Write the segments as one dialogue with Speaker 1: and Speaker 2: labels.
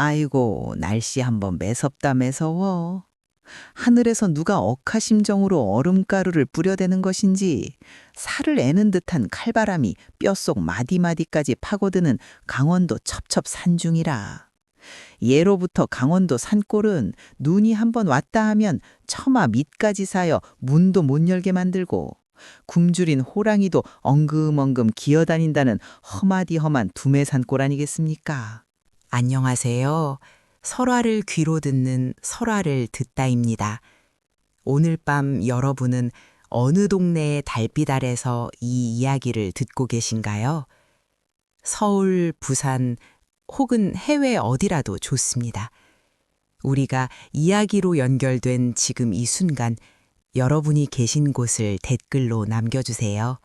Speaker 1: 아이고, 날씨 한번 매섭다 매서워. 하늘에서 누가 억하심정으로 얼음가루를 뿌려대는 것인지 살을 애는 듯한 칼바람이 뼛속 마디마디까지 파고드는 강원도 첩첩 산중이라. 예로부터 강원도 산골은 눈이 한번 왔다 하면 처마 밑까지 쌓여 문도 못 열게 만들고 굶주린 호랑이도 엉금엉금 기어다닌다는 험하디험한 두매산골 아니겠습니까?
Speaker 2: 안녕하세요. 설화를 귀로 듣는 설화를 듣다입니다. 오늘 밤 여러분은 어느 동네의 달빛 아래서 이 이야기를 듣고 계신가요? 서울, 부산 혹은 해외 어디라도 좋습니다. 우리가 이야기로 연결된 지금 이 순간 여러분이 계신 곳을 댓글로 남겨주세요.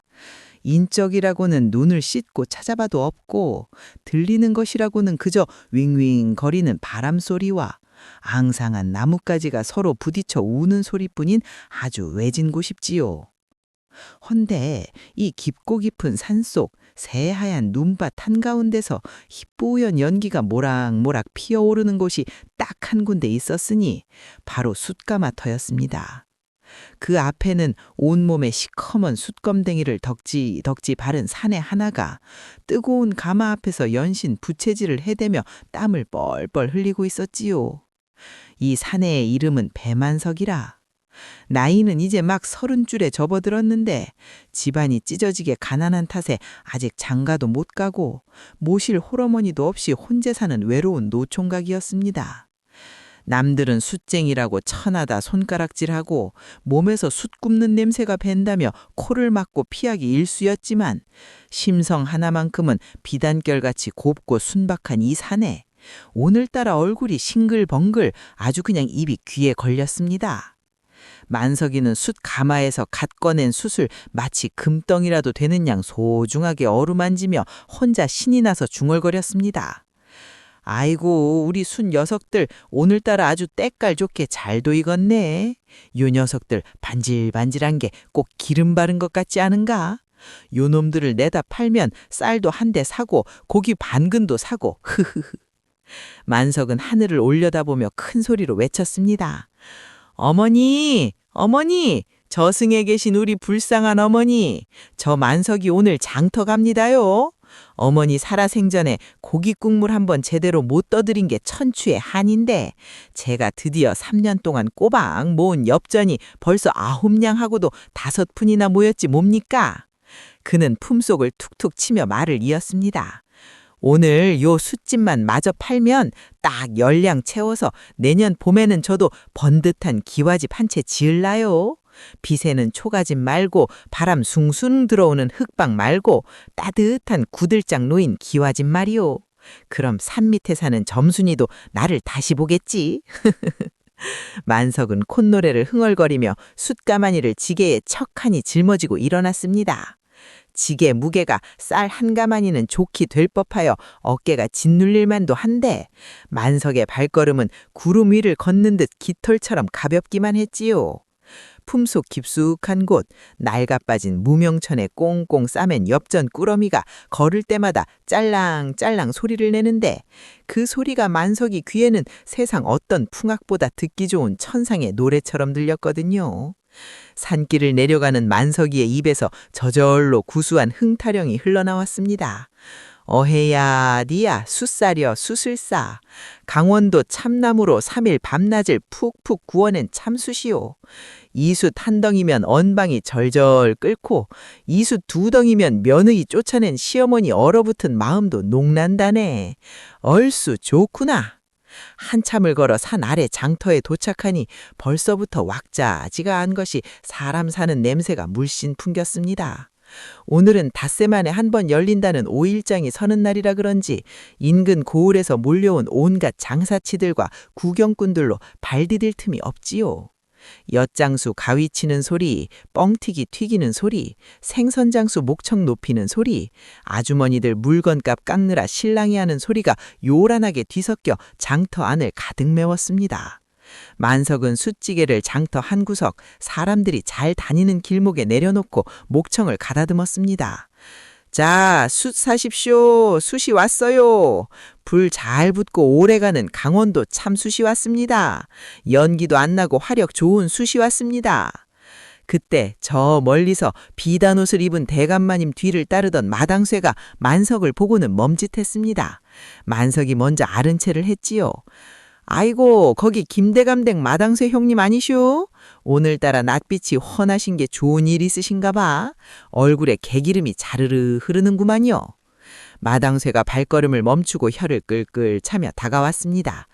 Speaker 1: 인적이라고는 눈을 씻고 찾아봐도 없고 들리는 것이라고는 그저 윙윙거리는 바람소리와 앙상한 나뭇가지가 서로 부딪혀 우는 소리뿐인 아주 외진 곳입지요. 헌데 이 깊고 깊은 산속 새하얀 눈밭 한가운데서 희뿌연 연기가 모락모락 피어오르는 곳이 딱 한 군데 있었으니 바로 숯가마터였습니다. 그 앞에는 온몸에 시커먼 숯검댕이를 덕지 바른 사내 하나가 뜨거운 가마 앞에서 연신 부채질을 해대며 땀을 뻘뻘 흘리고 있었지요. 이 사내의 이름은 배만석이라. 나이는 이제 막 30줄에 접어들었는데 집안이 찢어지게 가난한 탓에 아직 장가도 못 가고 모실 홀어머니도 없이 혼자 사는 외로운 노총각이었습니다. 남들은 숯쟁이라고 천하다 손가락질하고 몸에서 숯 굽는 냄새가 밴다며 코를 막고 피하기 일쑤였지만 심성 하나만큼은 비단결같이 곱고 순박한 이 사내. 오늘따라 얼굴이 싱글벙글 아주 그냥 입이 귀에 걸렸습니다. 만석이는 숯 가마에서 갓 꺼낸 숯을 마치 금덩이라도 되는 양 소중하게 어루만지며 혼자 신이 나서 중얼거렸습니다. 아이고, 우리 순 녀석들 오늘따라 아주 때깔 좋게 잘도 익었네. 요 녀석들 반질반질한 게 꼭 기름 바른 것 같지 않은가? 요 놈들을 내다 팔면 쌀도 한 대 사고 고기 반근도 사고 흐흐흐. 만석은 하늘을 올려다보며 큰 소리로 외쳤습니다. 어머니, 어머니, 저승에 계신 우리 불쌍한 어머니, 저 만석이 오늘 장터 갑니다요. 어머니 살아생전에 고기 국물 한번 제대로 못 떠드린 게 천추의 한인데 제가 드디어 3년 동안 꼬박 모은 엽전이 벌써 9냥하고도 5푼이나 모였지 뭡니까? 그는 품속을 툭툭 치며 말을 이었습니다. 오늘 요 숯집만 마저 팔면 딱 10량 채워서 내년 봄에는 저도 번듯한 기와집 한 채 지을라요. 빗에는 초가집 말고 바람 숭숭 들어오는 흙방 말고 따뜻한 구들장 놓인 기와집 말이오. 그럼 산 밑에 사는 점순이도 나를 다시 보겠지. 만석은 콧노래를 흥얼거리며 숯가마니를 지게에 척하니 짊어지고 일어났습니다. 지게 무게가 쌀 한 가마니는 좋게 될 법하여 어깨가 짓눌릴 만도 한데 만석의 발걸음은 구름 위를 걷는 듯 깃털처럼 가볍기만 했지요. 품속 깊숙한 곳, 낡아 빠진 무명천에 꽁꽁 싸맨 엽전 꾸러미가 걸을 때마다 짤랑짤랑 소리를 내는데 그 소리가 만석이 귀에는 세상 어떤 풍악보다 듣기 좋은 천상의 노래처럼 들렸거든요. 산길을 내려가는 만석이의 입에서 저절로 구수한 흥타령이 흘러나왔습니다. 어헤야 니야 숯사려 숯을싸 강원도 참나무로 3일 밤낮을 푹푹 구워낸 참숯이요. 이숯 한 덩이면 언방이 절절 끓고 이숯 2덩이면 며느리 쫓아낸 시어머니 얼어붙은 마음도 녹난다네. 얼쑤 좋구나. 한참을 걸어 산 아래 장터에 도착하니 벌써부터 왁자지가한 것이 사람 사는 냄새가 물씬 풍겼습니다. 오늘은 닷새 만에 한 번 열린다는 5일장이 서는 날이라 그런지 인근 고을에서 몰려온 온갖 장사치들과 구경꾼들로 발 디딜 틈이 없지요. 엿장수 가위 치는 소리, 뻥튀기 튀기는 소리, 생선장수 목청 높이는 소리, 아주머니들 물건값 깎느라 실랑이 하는 소리가 요란하게 뒤섞여 장터 안을 가득 메웠습니다. 만석은 숯지게를 장터 한 구석 사람들이 잘 다니는 길목에 내려놓고 목청을 가다듬었습니다. 자, 숯 사십시오. 숯이 왔어요. 불 잘 붙고 오래가는 강원도 참숯이 왔습니다. 연기도 안 나고 화력 좋은 숯이 왔습니다. 그때 저 멀리서 비단 옷을 입은 대감마님 뒤를 따르던 마당쇠가 만석을 보고는 멈칫했습니다. 만석이 먼저 아른 체를 했지요. 아이고, 거기 김대감댁 마당쇠 형님 아니쇼? 오늘따라 낯빛이 훤하신 게 좋은 일 있으신가 봐. 얼굴에 개기름이 자르르 흐르는구만요. 마당쇠가 발걸음을 멈추고 혀를 끌끌 차며 다가왔습니다.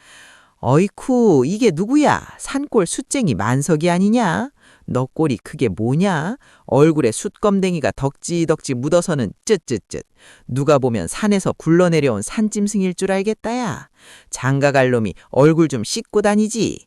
Speaker 1: 어이쿠, 이게 누구야? 산골 숫쟁이 만석이 아니냐? 너 꼴이 그게 뭐냐? 얼굴에 숯검댕이가 덕지덕지 묻어서는 쯧쯧쯧. 누가 보면 산에서 굴러내려온 산짐승일 줄 알겠다야. 장가갈 놈이 얼굴 좀 씻고 다니지.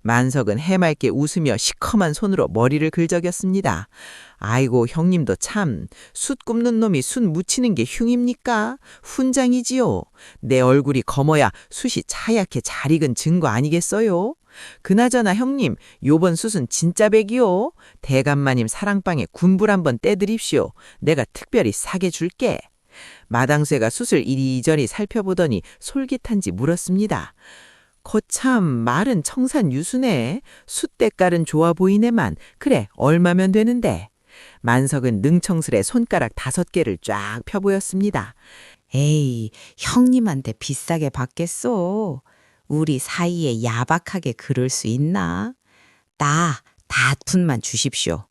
Speaker 1: 만석은 해맑게 웃으며 시커먼 손으로 머리를 긁적였습니다. 아이고, 형님도 참, 숯 굽는 놈이 숯 묻히는 게 흉입니까? 훈장이지요. 내 얼굴이 검어야 숯이 차얗게 잘 익은 증거 아니겠어요? 그나저나 형님, 요번 숯은 진짜 백이요. 대감마님 사랑방에 군불 한번 떼드립시오. 내가 특별히 싸게 줄게. 마당쇠가 숯을 이리저리 살펴보더니 솔깃한지 물었습니다. 거참 말은 청산유수네. 숯 때깔은 좋아 보이네만. 그래, 얼마면 되는데. 만석은 능청스레 손가락 5개를 쫙 펴보였습니다.
Speaker 2: 에이, 형님한테 비싸게 받겠소. 우리 사이에 야박하게 그럴 수 있나? 나 닷푼만 주십시오.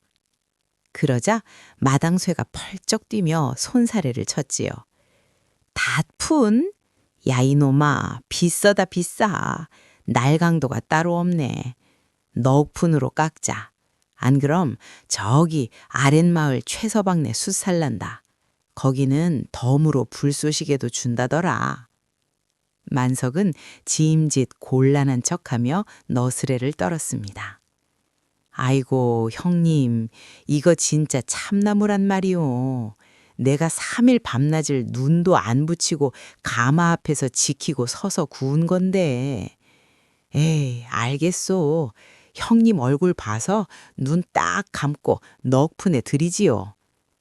Speaker 2: 그러자 마당쇠가 펄쩍 뛰며 손사래를 쳤지요. 닷푼? 야 이놈아, 비싸다 비싸. 날강도가 따로 없네. 넉 푼으로 깎자. 안 그럼 저기 아랫마을 최서방네 숯 살란다. 거기는 덤으로 불쏘시개도 준다더라. 만석은 짐짓 곤란한 척하며 너스레를 떨었습니다. 아이고 형님, 이거 진짜 참나무란 말이오. 내가 3일 밤낮을 눈도 안 붙이고 가마 앞에서 지키고 서서 구운 건데. 에이, 알겠소. 형님 얼굴 봐서 눈 딱 감고 넉 푼에 드리지요.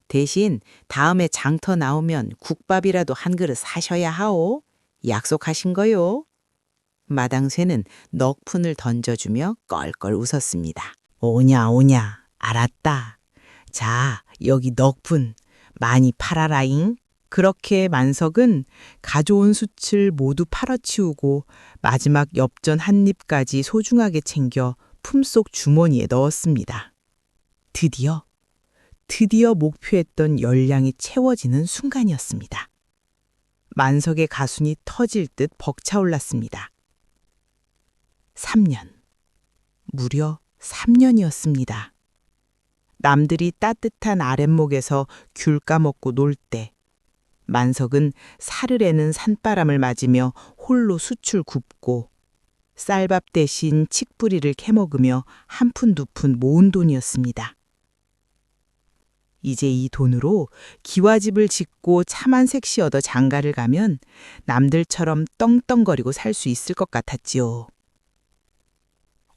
Speaker 2: 대신 다음에 장터 나오면 국밥이라도 한 그릇 사셔야 하오. 약속하신 거요. 마당쇠는 넉 푼을 던져주며 껄껄 웃었습니다. 오냐 오냐, 알았다. 자, 여기 넉 푼 많이 팔아라잉. 그렇게 만석은 가져온 숯을 모두 팔아치우고 마지막 엽전 한 입까지 소중하게 챙겨 품속 주머니에 넣었습니다. 드디어 목표했던 열량이 채워지는 순간이었습니다. 만석의 가순이 터질 듯 벅차올랐습니다. 3년. 무려 3년이었습니다. 남들이 따뜻한 아랫목에서 귤 까먹고 놀 때 만석은 사르래는 산바람을 맞으며 홀로 숯을 굽고 쌀밥 대신 칡뿌리를 캐먹으며 한 푼 두 푼 모은 돈이었습니다. 이제 이 돈으로 기와집을 짓고 차만 색시 얻어 장가를 가면 남들처럼 떵떵거리고 살 수 있을 것 같았지요.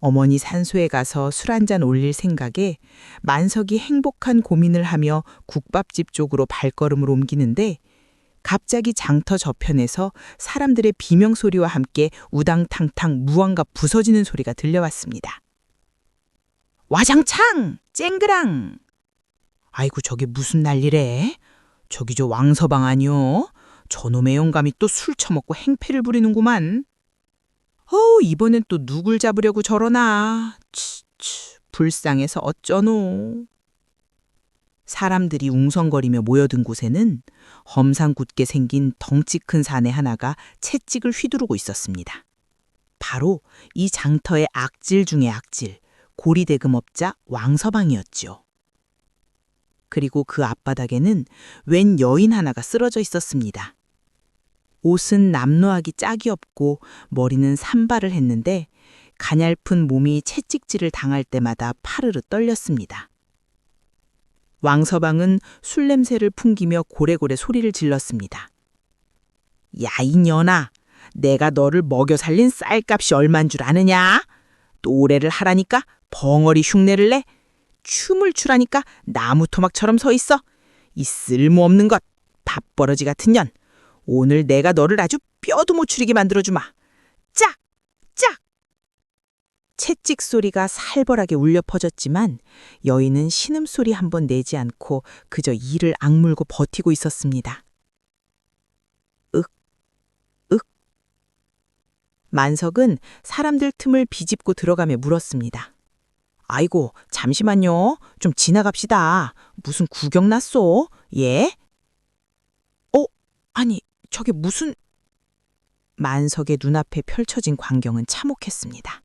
Speaker 2: 어머니 산소에 가서 술 한잔 올릴 생각에 만석이 행복한 고민을 하며 국밥집 쪽으로 발걸음을 옮기는데 갑자기 장터 저편에서 사람들의 비명소리와 함께 우당탕탕 무언가 부서지는 소리가 들려왔습니다. 와장창! 쨍그랑! 아이고 저게 무슨 난리래? 저기 저 왕서방 아니요? 저놈의 영감이 또 술 처먹고 행패를 부리는구만. 이번엔 또 누굴 잡으려고 저러나. 불쌍해서 어쩌노. 사람들이 웅성거리며 모여든 곳에는 험상 굳게 생긴 덩치 큰 사내 하나가 채찍을 휘두르고 있었습니다. 바로 이 장터의 악질 중의 악질, 고리대금업자 왕서방이었지요. 그리고 그 앞바닥에는 웬 여인 하나가 쓰러져 있었습니다. 옷은 남노하기 짝이 없고 머리는 산발을 했는데 가냘픈 몸이 채찍질을 당할 때마다 파르르 떨렸습니다. 왕서방은 술 냄새를 풍기며 고래고래 소리를 질렀습니다. 야 이년아, 내가 너를 먹여 살린 쌀값이 얼만 줄 아느냐? 노래를 하라니까 벙어리 흉내를 내? 춤을 추라니까 나무 토막처럼 서 있어? 이 쓸모없는 것! 밥버러지 같은 년. 오늘 내가 너를 아주 뼈도 못 추리게 만들어주마. 짝! 짝! 채찍 소리가 살벌하게 울려 퍼졌지만 여인은 신음소리 한 번 내지 않고 그저 이를 악물고 버티고 있었습니다. 윽, 윽. 만석은 사람들 틈을 비집고 들어가며 물었습니다. 아이고, 잠시만요. 좀 지나갑시다. 무슨 구경 났소? 예? 아니, 저게 무슨... 만석의 눈앞에 펼쳐진 광경은 참혹했습니다.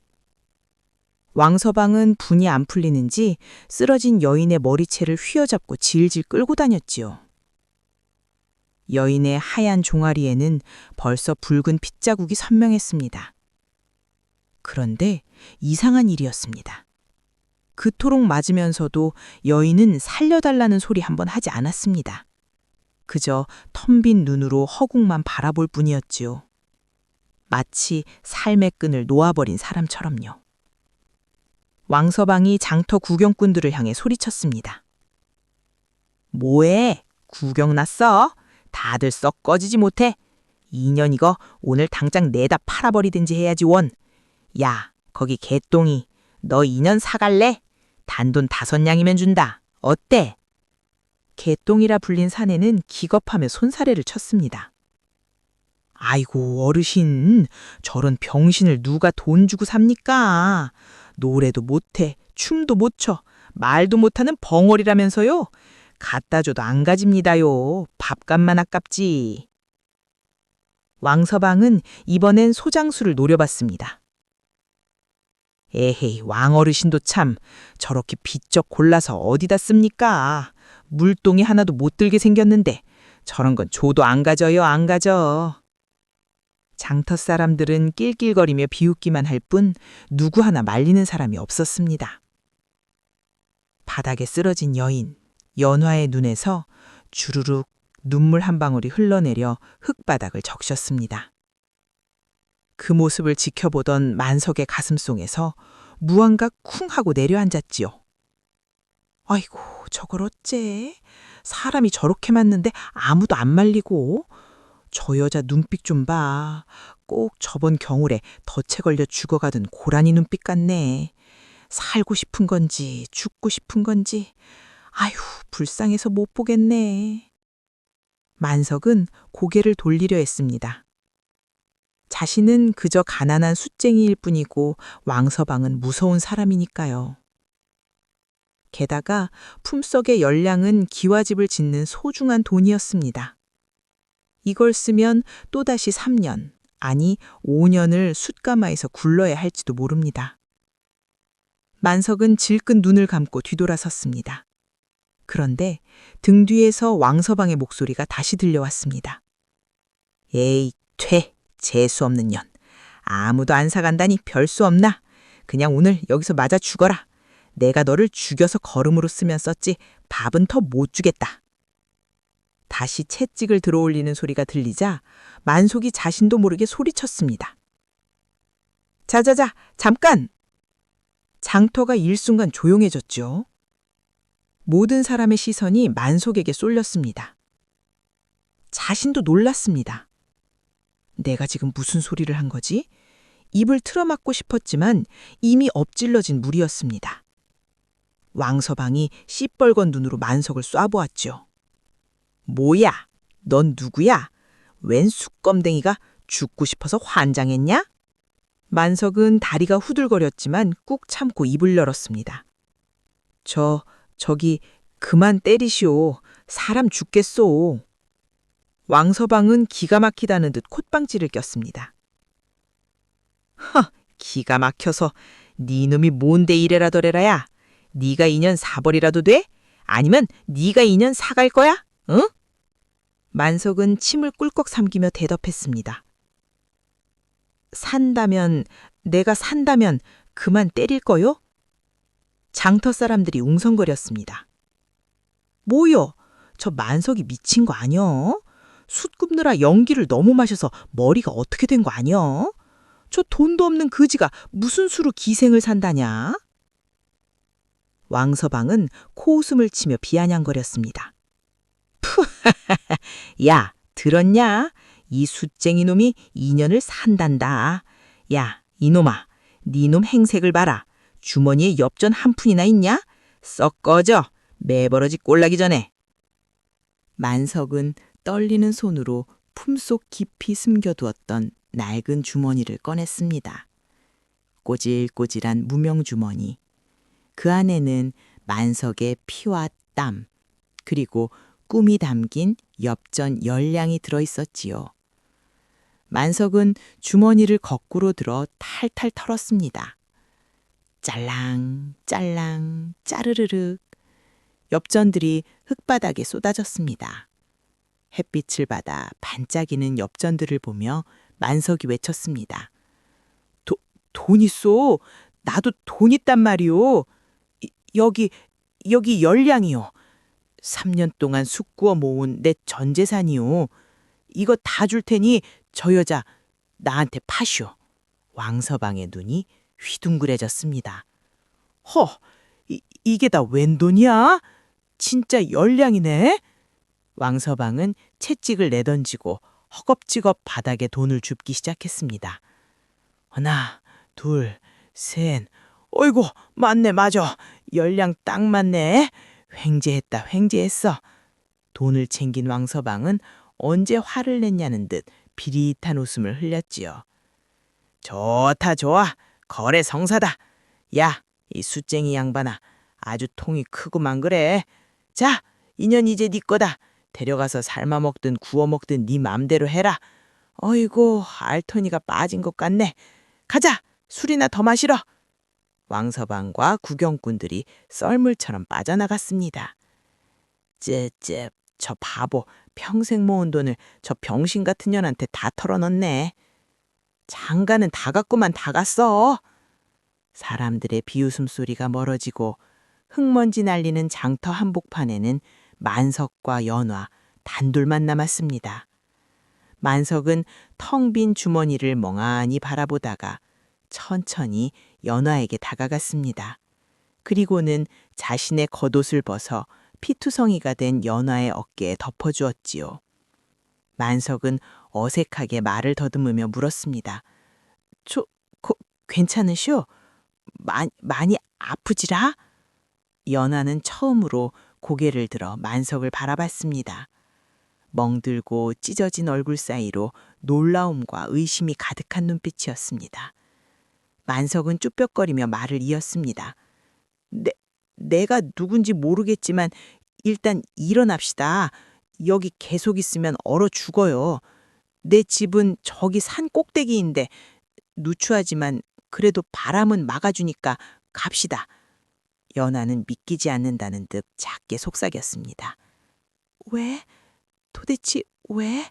Speaker 2: 왕서방은 분이 안 풀리는지 쓰러진 여인의 머리채를 휘어잡고 질질 끌고 다녔지요. 여인의 하얀 종아리에는 벌써 붉은 핏자국이 선명했습니다. 그런데 이상한 일이었습니다. 그토록 맞으면서도 여인은 살려달라는 소리 한번 하지 않았습니다. 그저 텅 빈 눈으로 허공만 바라볼 뿐이었지요. 마치 삶의 끈을 놓아버린 사람처럼요. 왕서방이 장터 구경꾼들을 향해 소리쳤습니다. 뭐해? 구경 났어? 다들 썩 꺼지지 못해? 이년 이거 오늘 당장 내다 팔아버리든지 해야지 원. 야, 거기 개똥이. 너 2년 사갈래? 단돈 5냥이면 준다. 어때? 개똥이라 불린 사내는 기겁하며 손사래를 쳤습니다. 아이고 어르신, 저런 병신을 누가 돈 주고 삽니까? 노래도 못해, 춤도 못 춰, 말도 못하는 벙어리라면서요? 갖다 줘도 안 가집니다요. 밥값만 아깝지. 왕서방은 이번엔 소장수를 노려봤습니다. 에헤이, 왕어르신도 참 저렇게 비쩍 골라서 어디다 씁니까? 물동이 하나도 못 들게 생겼는데 저런 건 줘도 안 가져요, 안 가져. 장터 사람들은 낄낄거리며 비웃기만 할 뿐 누구 하나 말리는 사람이 없었습니다. 바닥에 쓰러진 여인, 연화의 눈에서 주르륵 눈물 한 방울이 흘러내려 흙바닥을 적셨습니다. 그 모습을 지켜보던 만석의 가슴속에서 무언가 쿵 하고 내려앉았지요. 아이고, 저걸 어째? 사람이 저렇게 맞는데 아무도 안 말리고. 저 여자 눈빛 좀 봐. 꼭 저번 겨울에 덫에 걸려 죽어가던 고라니 눈빛 같네. 살고 싶은 건지 죽고 싶은 건지. 아휴, 불쌍해서 못 보겠네. 만석은 고개를 돌리려 했습니다. 자신은 그저 가난한 숫쟁이일 뿐이고 왕서방은 무서운 사람이니까요. 게다가 품속의 열량은 기와집을 짓는 소중한 돈이었습니다. 이걸 쓰면 또다시 3년, 아니 5년을 숫가마에서 굴러야 할지도 모릅니다. 만석은 질끈 눈을 감고 뒤돌아섰습니다. 그런데 등 뒤에서 왕서방의 목소리가 다시 들려왔습니다. 에이, 퇴! 재수없는 년. 아무도 안 사간다니 별 수 없나? 그냥 오늘 여기서 맞아 죽어라. 내가 너를 죽여서 거름으로 쓰면 썼지 밥은 더 못 주겠다. 다시 채찍을 들어올리는 소리가 들리자 만석이 자신도 모르게 소리쳤습니다. 자자자, 잠깐! 장터가 일순간 조용해졌죠. 모든 사람의 시선이 만석에게 쏠렸습니다. 자신도 놀랐습니다. 내가 지금 무슨 소리를 한 거지? 입을 틀어막고 싶었지만 이미 엎질러진 물이었습니다. 왕서방이 시뻘건 눈으로 만석을 쏴보았죠. 뭐야? 넌 누구야? 웬 쑥검댕이가 죽고 싶어서 환장했냐? 만석은 다리가 후들거렸지만 꾹 참고 입을 열었습니다. 저기 그만 때리시오. 사람 죽겠소. 왕서방은 기가 막히다는 듯 콧방지를 꼈습니다. 기가 막혀서 네 놈이 뭔데 이래라더래라야. 네가 2년 사벌이라도 돼? 아니면 네가 2년 사갈 거야? 응? 만석은 침을 꿀꺽 삼키며 대답했습니다. 내가 산다면 그만 때릴 거요? 장터 사람들이 웅성거렸습니다. 뭐요? 저 만석이 미친 거 아니여? 숯 굽느라 연기를 너무 마셔서 머리가 어떻게 된 거 아니여? 저 돈도 없는 그지가 무슨 수로 기생을 산다냐? 왕서방은 코웃음을 치며 비아냥거렸습니다. 푸, 야, 들었냐? 이 숫쟁이 놈이 2년을 산단다. 야, 이놈아, 네 놈 행색을 봐라. 주머니에 엽전 한 푼이나 있냐? 썩 꺼져. 매버러지 꼴나기 전에. 만석은 떨리는 손으로 품속 깊이 숨겨두었던 낡은 주머니를 꺼냈습니다. 꼬질꼬질한 무명주머니. 그 안에는 만석의 피와 땀, 그리고 꿈이 담긴 엽전 10량이 들어있었지요. 만석은 주머니를 거꾸로 들어 탈탈 털었습니다. 짤랑, 짤랑, 짜르르륵. 엽전들이 흙바닥에 쏟아졌습니다. 햇빛을 받아 반짝이는 엽전들을 보며 만석이 외쳤습니다. 돈 있어. 나도 돈 있단 말이오. 여기 10량이요. 3년 동안 숙구어 모은 내 전 재산이요. 이거 다 줄 테니 저 여자 나한테 파시오. 왕서방의 눈이 휘둥그레졌습니다. 허, 이게 다 웬 돈이야? 진짜 10량이네. 왕서방은 채찍을 내던지고 허겁지겁 바닥에 돈을 줍기 시작했습니다. 하나, 둘, 셋. 어이구, 맞네, 맞아. 10량 딱 맞네. 횡재했다, 횡재했어. 돈을 챙긴 왕서방은 언제 화를 냈냐는 듯 비릿한 웃음을 흘렸지요. 좋다, 좋아. 거래 성사다. 야, 이 숫쟁이 양반아. 아주 통이 크구만 그래. 자, 인연 이제 네 거다. 데려가서 삶아 먹든 구워 먹든 네 맘대로 해라. 어이구, 알터니가 빠진 것 같네. 가자, 술이나 더 마시러. 왕서방과 구경꾼들이 썰물처럼 빠져나갔습니다. 쯧쯧, 저 바보, 평생 모은 돈을 저 병신 같은 년한테 다 털어넣네. 장가는 다 갔구만, 다 갔어. 사람들의 비웃음 소리가 멀어지고 흙먼지 날리는 장터 한복판에는 만석과 연화 단둘만 남았습니다. 만석은 텅 빈 주머니를 멍하니 바라보다가 천천히 연화에게 다가갔습니다. 그리고는 자신의 겉옷을 벗어 피투성이가 된 연화의 어깨에 덮어주었지요. 만석은 어색하게 말을 더듬으며 물었습니다. 괜찮으시오? 많이 아프지라? 연화는 처음으로 고개를 들어 만석을 바라봤습니다. 멍들고 찢어진 얼굴 사이로 놀라움과 의심이 가득한 눈빛이었습니다. 만석은 쭈뼛거리며 말을 이었습니다. 내가 누군지 모르겠지만 일단 일어납시다. 여기 계속 있으면 얼어 죽어요. 내 집은 저기 산 꼭대기인데 누추하지만 그래도 바람은 막아주니까 갑시다. 연하는 믿기지 않는다는 듯 작게 속삭였습니다. 왜? 도대체 왜?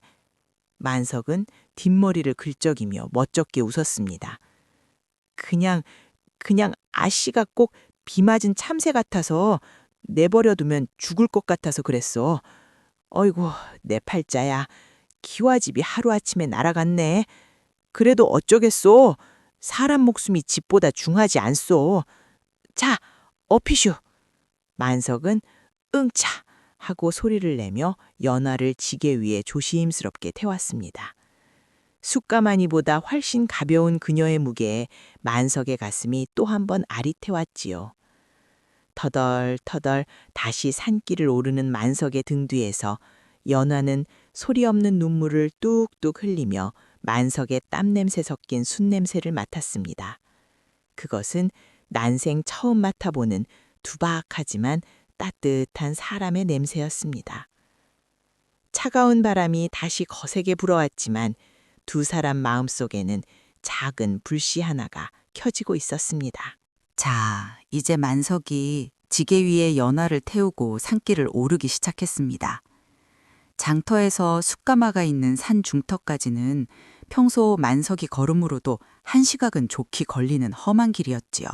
Speaker 2: 만석은 뒷머리를 긁적이며 멋쩍게 웃었습니다. 그냥 아씨가 꼭 비 맞은 참새 같아서 내버려두면 죽을 것 같아서 그랬어. 어이구, 내 팔자야. 기와집이 하루아침에 날아갔네. 그래도 어쩌겠소. 사람 목숨이 집보다 중하지 않소. 자, 어피슈. 만석은 응차 하고 소리를 내며 연화를 지게 위에 조심스럽게 태웠습니다. 숯가마니보다 훨씬 가벼운 그녀의 무게에 만석의 가슴이 또 한 번 아릿해왔지요. 터덜터덜 다시 산길을 오르는 만석의 등 뒤에서 연화는 소리 없는 눈물을 뚝뚝 흘리며 만석의 땀냄새 섞인 숯냄새를 맡았습니다. 그것은 난생 처음 맡아보는 두박하지만 따뜻한 사람의 냄새였습니다. 차가운 바람이 다시 거세게 불어왔지만 두 사람 마음속에는 작은 불씨 하나가 켜지고 있었습니다.
Speaker 3: 자, 이제 만석이 지게 위에 연화를 태우고 산길을 오르기 시작했습니다. 장터에서 숯가마가 있는 산 중턱까지는 평소 만석이 걸음으로도 1시각은 좋게 걸리는 험한 길이었지요.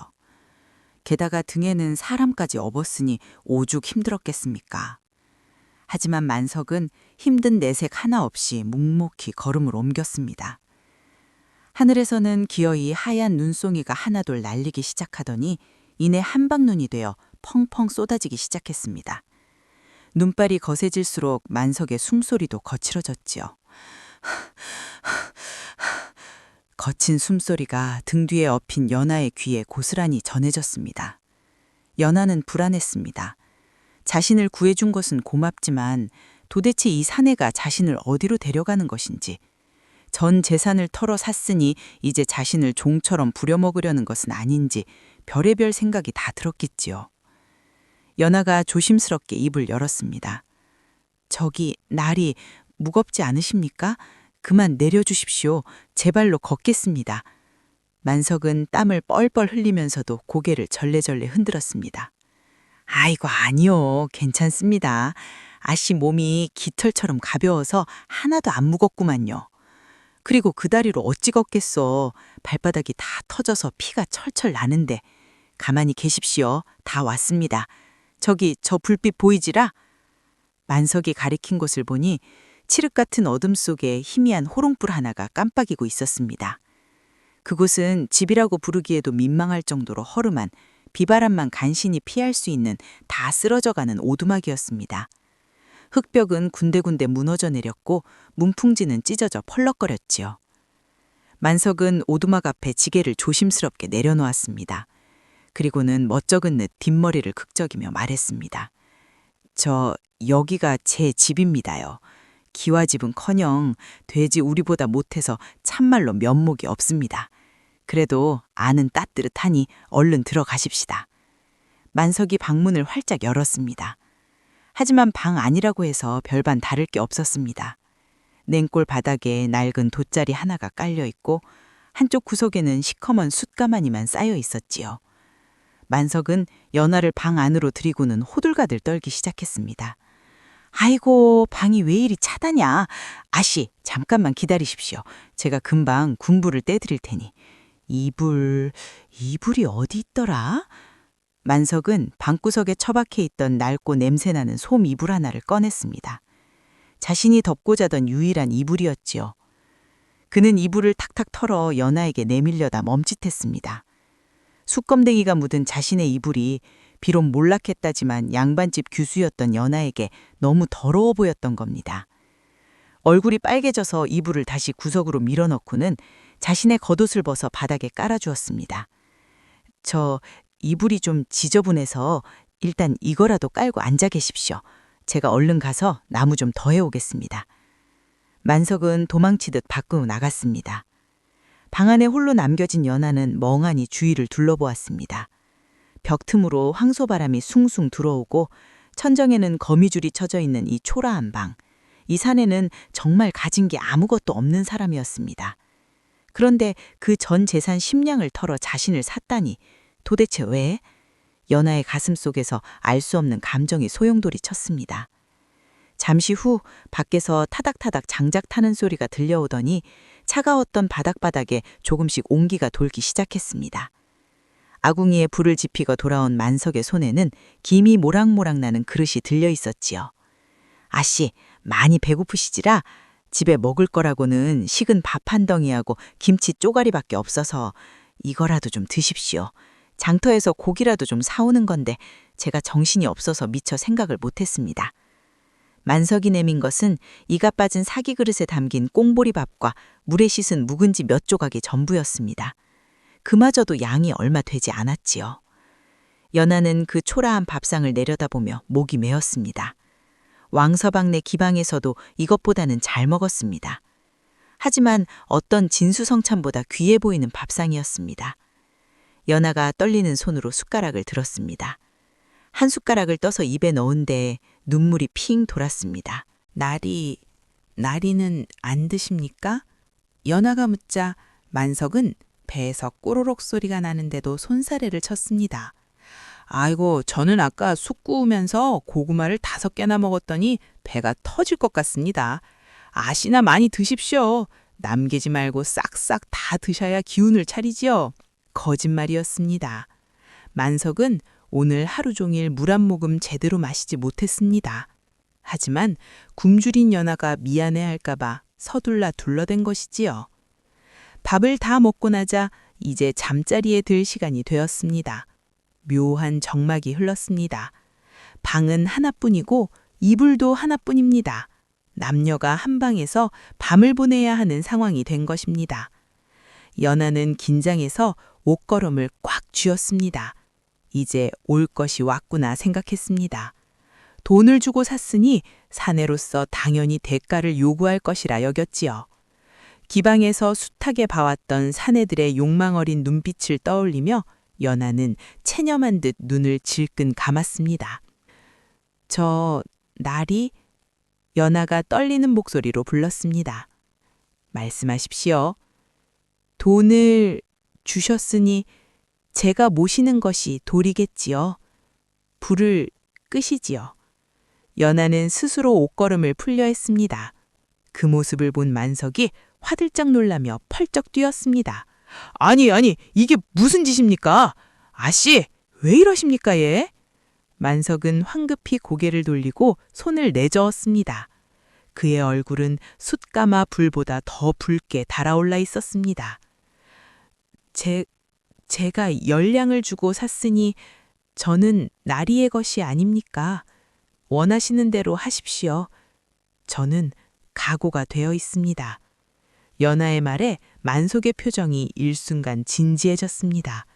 Speaker 3: 게다가 등에는 사람까지 업었으니 오죽 힘들었겠습니까? 하지만 만석은 힘든 내색 하나 없이 묵묵히 걸음을 옮겼습니다. 하늘에서는 기어이 하얀 눈송이가 하나둘 날리기 시작하더니 이내 한방눈이 되어 펑펑 쏟아지기 시작했습니다. 눈발이 거세질수록 만석의 숨소리도 거칠어졌지요. 거친 숨소리가 등 뒤에 엎인 연하의 귀에 고스란히 전해졌습니다. 연하는 불안했습니다. 자신을 구해준 것은 고맙지만 도대체 이 사내가 자신을 어디로 데려가는 것인지, 전 재산을 털어 샀으니 이제 자신을 종처럼 부려먹으려는 것은 아닌지 별의별 생각이 다 들었겠지요. 연하가 조심스럽게 입을 열었습니다. 저기 날이 무겁지 않으십니까? 그만 내려주십시오. 제 발로 걷겠습니다. 만석은 땀을 뻘뻘 흘리면서도 고개를 절레절레 흔들었습니다. 아이고 아니요. 괜찮습니다. 아씨 몸이 깃털처럼 가벼워서 하나도 안 무겁구만요. 그리고 그 다리로 어찌 걷겠어. 발바닥이 다 터져서 피가 철철 나는데. 가만히 계십시오. 다 왔습니다. 저기 저 불빛 보이지라? 만석이 가리킨 곳을 보니 칠흑 같은 어둠 속에 희미한 호롱불 하나가 깜빡이고 있었습니다. 그곳은 집이라고 부르기에도 민망할 정도로 허름한 비바람만 간신히 피할 수 있는 다 쓰러져가는 오두막이었습니다. 흙벽은 군데군데 무너져 내렸고 문풍지는 찢어져 펄럭거렸지요. 만석은 오두막 앞에 지게를 조심스럽게 내려놓았습니다. 그리고는 멋쩍은 듯 뒷머리를 극적이며 말했습니다. 저 여기가 제 집입니다요. 기와집은커녕 돼지 우리보다 못해서 참말로 면목이 없습니다. 그래도 안은 따뜻하니 얼른 들어가십시다. 만석이 방문을 활짝 열었습니다. 하지만 방 안이라고 해서 별반 다를 게 없었습니다. 냉골 바닥에 낡은 돗자리 하나가 깔려 있고 한쪽 구석에는 시커먼 숯가마니만 쌓여 있었지요. 만석은 연하를 방 안으로 들이고는 호들갑을 떨기 시작했습니다. 아이고, 방이 왜 이리 차다냐. 아씨, 잠깐만 기다리십시오. 제가 금방 군불을 떼드릴 테니. 이불이 어디 있더라? 만석은 방구석에 처박혀 있던 낡고 냄새나는 솜 이불 하나를 꺼냈습니다. 자신이 덮고 자던 유일한 이불이었지요. 그는 이불을 탁탁 털어 연하에게 내밀려다 멈칫했습니다. 숯검댕이가 묻은 자신의 이불이 비록 몰락했다지만 양반집 규수였던 연하에게 너무 더러워 보였던 겁니다. 얼굴이 빨개져서 이불을 다시 구석으로 밀어넣고는 자신의 겉옷을 벗어 바닥에 깔아주었습니다. 저 이불이 좀 지저분해서 일단 이거라도 깔고 앉아 계십시오. 제가 얼른 가서 나무 좀 더 해오겠습니다. 만석은 도망치듯 밖으로 나갔습니다. 방 안에 홀로 남겨진 연하는 멍하니 주위를 둘러보았습니다. 벽 틈으로 황소바람이 숭숭 들어오고 천정에는 거미줄이 쳐져 있는 이 초라한 방. 이 사내는 정말 가진 게 아무것도 없는 사람이었습니다. 그런데 그 전 재산 10냥을 털어 자신을 샀다니 도대체 왜? 연하의 가슴 속에서 알 수 없는 감정이 소용돌이 쳤습니다. 잠시 후 밖에서 타닥타닥 장작 타는 소리가 들려오더니 차가웠던 바닥바닥에 조금씩 온기가 돌기 시작했습니다. 아궁이에 불을 지피고 돌아온 만석의 손에는 김이 모락모락 나는 그릇이 들려 있었지요. 아씨, 많이 배고프시지라? 집에 먹을 거라고는 식은 밥 한 덩이하고 김치 쪼가리밖에 없어서 이거라도 좀 드십시오. 장터에서 고기라도 좀 사오는 건데 제가 정신이 없어서 미처 생각을 못했습니다. 만석이 내민 것은 이가 빠진 사기 그릇에 담긴 꽁보리밥과 물에 씻은 묵은지 몇 조각이 전부였습니다. 그마저도 양이 얼마 되지 않았지요. 연하는 그 초라한 밥상을 내려다보며 목이 메었습니다. 왕서방 내 기방에서도 이것보다는 잘 먹었습니다. 하지만 어떤 진수성찬보다 귀해 보이는 밥상이었습니다. 연하가 떨리는 손으로 숟가락을 들었습니다. 한 숟가락을 떠서 입에 넣은데 눈물이 핑 돌았습니다. 나리는 안 드십니까? 연하가 묻자 만석은 배에서 꼬로록 소리가 나는데도 손사래를 쳤습니다. 아이고, 저는 아까 쑥 구우면서 고구마를 5개나 먹었더니 배가 터질 것 같습니다. 아시나 많이 드십시오. 남기지 말고 싹싹 다 드셔야 기운을 차리지요. 거짓말이었습니다. 만석은 오늘 하루 종일 물 한 모금 제대로 마시지 못했습니다. 하지만 굶주린 연하가 미안해할까봐 서둘러 둘러댄 것이지요. 밥을 다 먹고 나자 이제 잠자리에 들 시간이 되었습니다. 묘한 정막이 흘렀습니다. 방은 하나뿐이고
Speaker 2: 이불도 하나뿐입니다. 남녀가 한 방에서 밤을 보내야 하는 상황이 된 것입니다. 연하는 긴장해서 옷걸음을 꽉 쥐었습니다. 이제 올 것이 왔구나 생각했습니다. 돈을 주고 샀으니 사내로서 당연히 대가를 요구할 것이라 여겼지요. 기방에서 숱하게 봐왔던 사내들의 욕망 어린 눈빛을 떠올리며 연하는 체념한 듯 눈을 질끈 감았습니다. 저 날이? 연하가 떨리는 목소리로 불렀습니다. 말씀하십시오. 돈을 주셨으니 제가 모시는 것이 도리겠지요. 불을 끄시지요. 연하는 스스로 옷걸음을 풀려 했습니다. 그 모습을 본 만석이 화들짝 놀라며 펄쩍 뛰었습니다. 아니, 이게 무슨 짓입니까? 아씨, 왜 이러십니까, 얘? 만석은 황급히 고개를 돌리고 손을 내저었습니다. 그의 얼굴은 숯가마 불보다 더 붉게 달아올라 있었습니다. 제가 열량을 주고 샀으니 저는 나리의 것이 아닙니까? 원하시는 대로 하십시오. 저는 각오가 되어 있습니다. 연하의 말에 만석의 표정이 일순간 진지해졌습니다.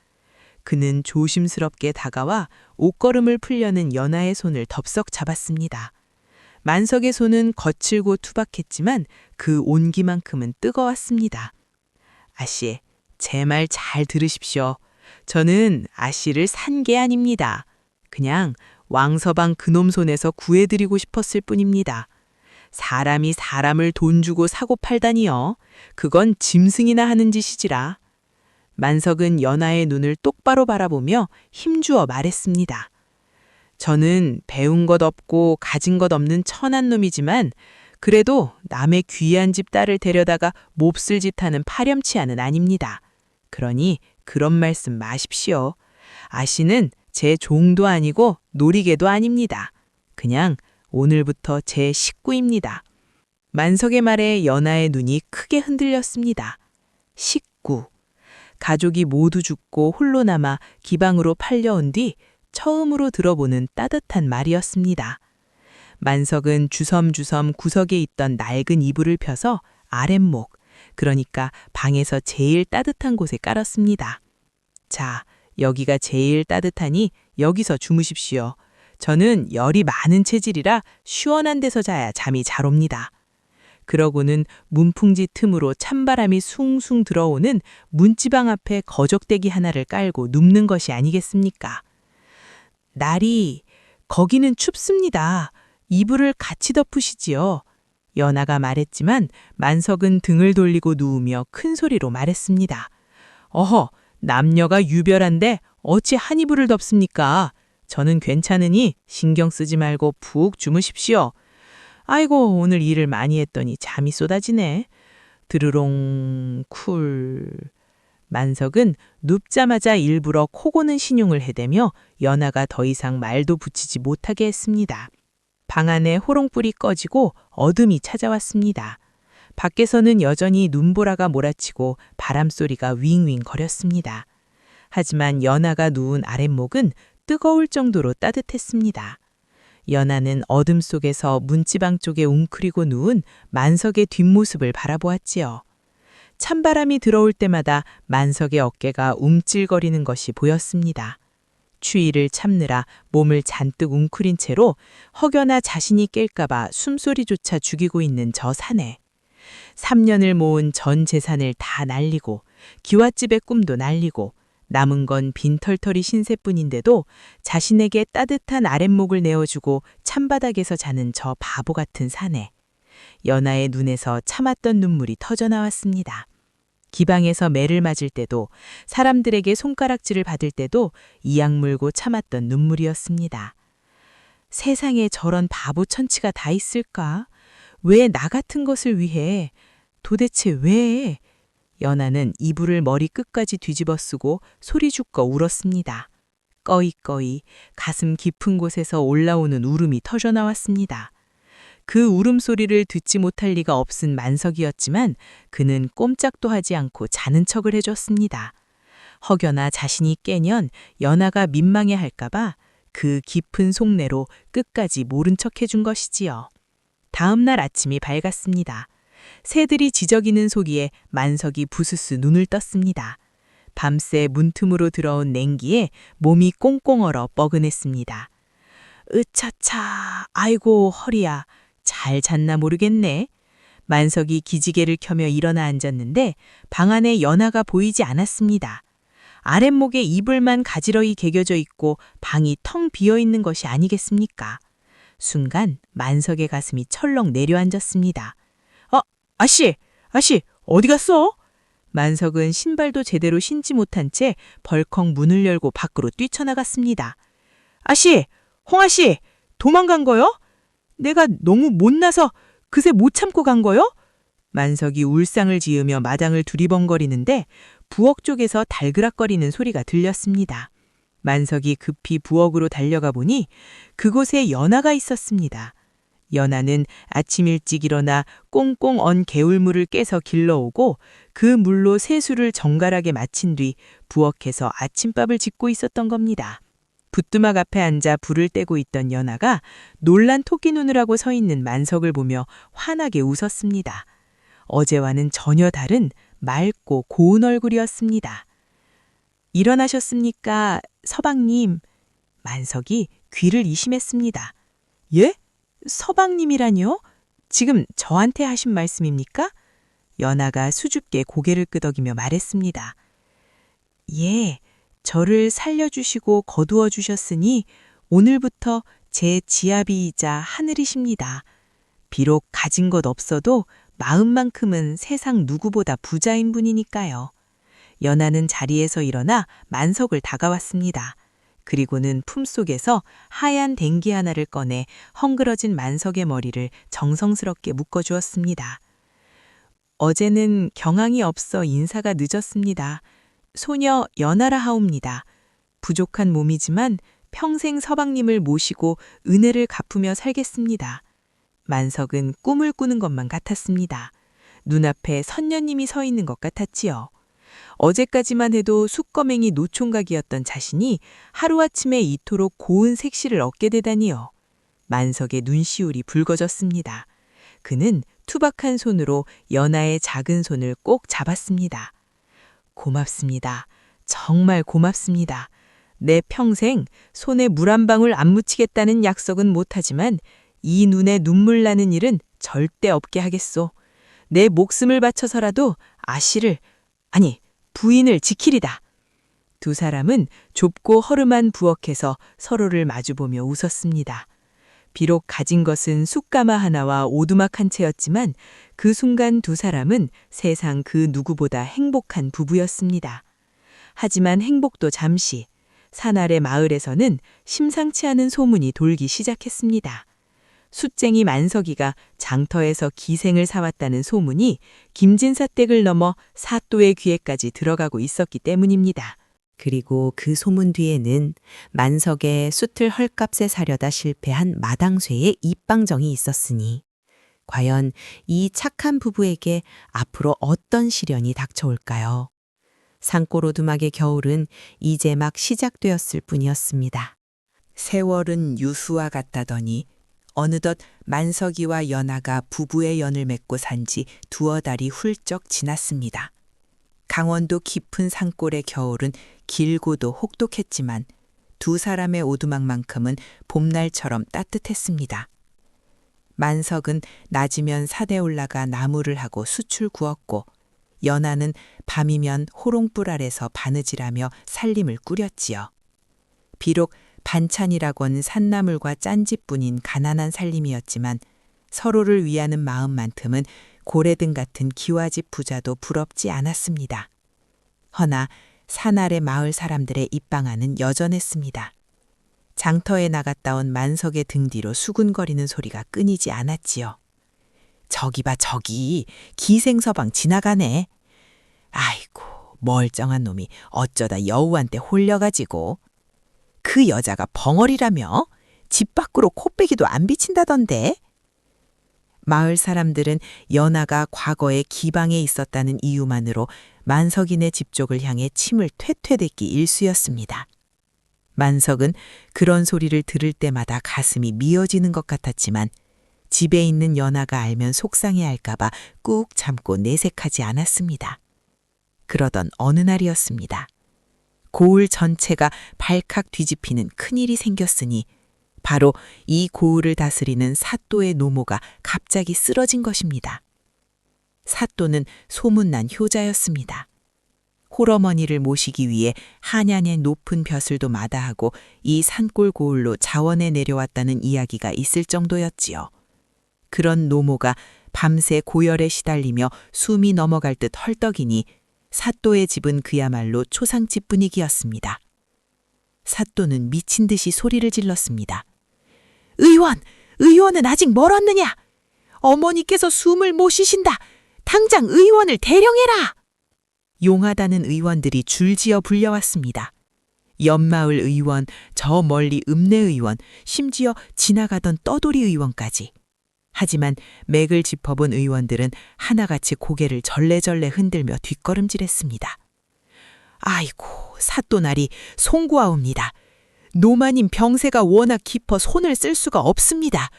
Speaker 2: 그는 조심스럽게 다가와 옷걸음을 풀려는 연하의 손을 덥석 잡았습니다. 만석의 손은 거칠고 투박했지만 그 온기만큼은 뜨거웠습니다. 아씨, 제 말 잘 들으십시오. 저는 아씨를 산 게 아닙니다. 그냥 왕서방 그놈 손에서 구해드리고 싶었을 뿐입니다. 사람이 사람을 돈 주고 사고 팔다니요. 그건 짐승이나 하는 짓이지라. 만석은 연하의 눈을 똑바로 바라보며 힘주어 말했습니다. 저는 배운 것 없고 가진 것 없는 천한 놈이지만 그래도 남의 귀한 집 딸을 데려다가 몹쓸 짓 하는 파렴치한은 아닙니다. 그러니 그런 말씀 마십시오. 아씨는 제 종도 아니고 놀이개도 아닙니다. 그냥 오늘부터 제 식구입니다. 만석의 말에 연하의 눈이 크게 흔들렸습니다. 식구. 가족이 모두 죽고 홀로 남아 기방으로 팔려온 뒤 처음으로 들어보는 따뜻한 말이었습니다. 만석은 주섬주섬 구석에 있던 낡은 이불을 펴서 아랫목, 그러니까 방에서 제일 따뜻한 곳에 깔았습니다. 자, 여기가 제일 따뜻하니 여기서 주무십시오. 저는 열이 많은 체질이라 시원한 데서 자야 잠이 잘 옵니다. 그러고는 문풍지 틈으로 찬바람이 숭숭 들어오는 문지방 앞에 거적대기 하나를 깔고 눕는 것이 아니겠습니까? 날이, 거기는 춥습니다. 이불을 같이 덮으시지요. 연하가 말했지만 만석은 등을 돌리고 누우며 큰 소리로 말했습니다. 어허, 남녀가 유별한데 어찌 한 이불을 덮습니까? 저는 괜찮으니 신경 쓰지 말고 푹 주무십시오. 아이고, 오늘 일을 많이 했더니 잠이 쏟아지네. 드르롱 쿨. 만석은 눕자마자 일부러 코 고는 신용을 해대며 연하가 더 이상 말도 붙이지 못하게 했습니다. 방 안에 호롱불이 꺼지고 어둠이 찾아왔습니다. 밖에서는 여전히 눈보라가 몰아치고 바람소리가 윙윙 거렸습니다. 하지만 연하가 누운 아랫목은 뜨거울 정도로 따뜻했습니다. 연하는 어둠 속에서 문지방 쪽에 웅크리고 누운 만석의 뒷모습을 바라보았지요. 찬바람이 들어올 때마다 만석의 어깨가 움찔거리는 것이 보였습니다. 추위를 참느라 몸을 잔뜩 웅크린 채로 혹여나 자신이 깰까봐 숨소리조차 죽이고 있는 저 사내. 3년을 모은 전 재산을 다 날리고 기와집의 꿈도 날리고 남은 건 빈털터리 신세뿐인데도 자신에게 따뜻한 아랫목을 내어주고 찬바닥에서 자는 저 바보 같은 사내. 연하의 눈에서 참았던 눈물이 터져나왔습니다. 기방에서 매를 맞을 때도 사람들에게 손가락질을 받을 때도 이악 물고 참았던 눈물이었습니다. 세상에 저런 바보 천치가 다 있을까? 왜 나 같은 것을 위해? 도대체 왜? 연하는 이불을 머리 끝까지 뒤집어 쓰고 소리 죽거 울었습니다. 꺼이꺼이 가슴 깊은 곳에서 올라오는 울음이 터져나왔습니다. 그 울음소리를 듣지 못할 리가 없은 만석이었지만 그는 꼼짝도 하지 않고 자는 척을 해줬습니다. 혹여나 자신이 깨면 연하가 민망해할까봐 그 깊은 속내로 끝까지 모른 척 해준 것이지요. 다음 날 아침이 밝았습니다. 새들이 지저귀는 소리에 만석이 부스스 눈을 떴습니다. 밤새 문틈으로 들어온 냉기에 몸이 꽁꽁 얼어 뻐근했습니다. 으차차, 아이고 허리야, 잘 잤나 모르겠네. 만석이 기지개를 켜며 일어나 앉았는데 방 안에 연하가 보이지 않았습니다. 아랫목에 이불만 가지런히 개겨져 있고 방이 텅 비어 있는 것이 아니겠습니까? 순간 만석의 가슴이 철렁 내려앉았습니다. 아씨, 어디 갔어? 만석은 신발도 제대로 신지 못한 채 벌컥 문을 열고 밖으로 뛰쳐나갔습니다. 아씨, 홍아씨, 도망간 거요? 내가 너무 못나서 그새 못 참고 간 거요? 만석이 울상을 지으며 마당을 두리번거리는데 부엌 쪽에서 달그락거리는 소리가 들렸습니다. 만석이 급히 부엌으로 달려가 보니 그곳에 연하가 있었습니다. 연하는 아침 일찍 일어나 꽁꽁 언 개울물을 깨서 길러오고 그 물로 세수를 정갈하게 마친 뒤 부엌에서 아침밥을 짓고 있었던 겁니다. 부뚜막 앞에 앉아 불을 떼고 있던 연하가 놀란 토끼 눈을 하고 서 있는 만석을 보며 환하게 웃었습니다. 어제와는 전혀 다른 맑고 고운 얼굴이었습니다. 일어나셨습니까, 서방님? 만석이 귀를 이심했습니다. 예? 서방님이라뇨? 지금 저한테 하신 말씀입니까? 연하가 수줍게 고개를 끄덕이며 말했습니다. 예, 저를 살려주시고 거두어 주셨으니 오늘부터 제 지아비이자 하늘이십니다. 비록 가진 것 없어도 마음만큼은 세상 누구보다 부자인 분이니까요. 연하는 자리에서 일어나 만석을 다가왔습니다. 그리고는 품속에서 하얀 댕기 하나를 꺼내 헝그러진 만석의 머리를 정성스럽게 묶어주었습니다. 어제는 경황이 없어 인사가 늦었습니다. 소녀 연하라 하옵니다. 부족한 몸이지만 평생 서방님을 모시고 은혜를 갚으며 살겠습니다. 만석은 꿈을 꾸는 것만 같았습니다. 눈앞에 선녀님이 서 있는 것 같았지요. 어제까지만 해도 숫꺼맹이 노총각이었던 자신이 하루아침에 이토록 고운 색시를 얻게 되다니요. 만석의 눈시울이 붉어졌습니다. 그는 투박한 손으로 연하의 작은 손을 꼭 잡았습니다. 고맙습니다. 정말 고맙습니다. 내 평생 손에 물 한 방울 안 묻히겠다는 약속은 못하지만 이 눈에 눈물 나는 일은 절대 없게 하겠소. 내 목숨을 바쳐서라도 아씨를, 아니 부인을 지키리다. 두 사람은 좁고 허름한 부엌에서 서로를 마주보며 웃었습니다. 비록 가진 것은 숯가마 하나와 오두막 한 채였지만 그 순간 두 사람은 세상 그 누구보다 행복한 부부였습니다. 하지만 행복도 잠시, 산 아래 마을에서는 심상치 않은 소문이 돌기 시작했습니다. 숫쟁이 만석이가 장터에서 기생을 사왔다는 소문이 김진사 댁을 넘어 사또의 귀에까지 들어가고 있었기 때문입니다.
Speaker 3: 그리고 그 소문 뒤에는 만석의 숯을 헐값에 사려다 실패한 마당쇠의 입방정이 있었으니 과연 이 착한 부부에게 앞으로 어떤 시련이 닥쳐올까요? 산골오두막의 겨울은 이제 막 시작되었을 뿐이었습니다.
Speaker 2: 세월은 유수와 같다더니 어느덧 만석이와 연하가 부부의 연을 맺고 산 지 두어 달이 훌쩍 지났습니다. 강원도 깊은 산골의 겨울은 길고도 혹독했지만 두 사람의 오두막만큼은 봄날처럼 따뜻했습니다. 만석은 낮이면 산에 올라가 나무를 하고 숯을 구웠고 연하는 밤이면 호롱불 아래서 바느질하며 살림을 꾸렸지요. 비록 반찬이라곤 산나물과 짠집뿐인 가난한 살림이었지만 서로를 위하는 마음만큼은 고래등 같은 기와집 부자도 부럽지 않았습니다. 허나 산 아래 마을 사람들의 입방아는 여전했습니다. 장터에 나갔다 온 만석의 등 뒤로 수군거리는 소리가 끊이지 않았지요. 저기 봐 저기 기생서방 지나가네. 아이고 멀쩡한 놈이 어쩌다 여우한테 홀려가지고. 그 여자가 벙어리라며 집 밖으로 코빼기도 안 비친다던데. 마을 사람들은 연하가 과거에 기방에 있었다는 이유만으로 만석이네 집 쪽을 향해 침을 퇴퇴댔기 일쑤였습니다. 만석은 그런 소리를 들을 때마다 가슴이 미어지는 것 같았지만 집에 있는 연아가 알면 속상해할까봐 꾹 참고 내색하지 않았습니다. 그러던 어느 날이었습니다. 고을 전체가 발칵 뒤집히는 큰일이 생겼으니 바로 이 고을을 다스리는 사또의 노모가 갑자기 쓰러진 것입니다. 사또는 소문난 효자였습니다. 홀어머니를 모시기 위해 한양의 높은 벼슬도 마다하고 이 산골 고을로 자원에 내려왔다는 이야기가 있을 정도였지요. 그런 노모가 밤새 고열에 시달리며 숨이 넘어갈 듯 헐떡이니 사또의 집은 그야말로 초상집 분위기였습니다. 사또는 미친 듯이 소리를 질렀습니다. 의원은 아직 멀었느냐? 어머니께서 숨을 못 쉬신다. 당장 의원을 대령해라. 용하다는 의원들이 줄지어 불려왔습니다. 옆마을 의원, 저 멀리 읍내 의원, 심지어 지나가던 떠돌이 의원까지. 하지만 맥을 짚어본 의원들은 하나같이 고개를 절레절레 흔들며 뒷걸음질했습니다. 아이고, 사또나리 송구하옵니다. 노마님 병세가 워낙 깊어 손을 쓸 수가 없습니다.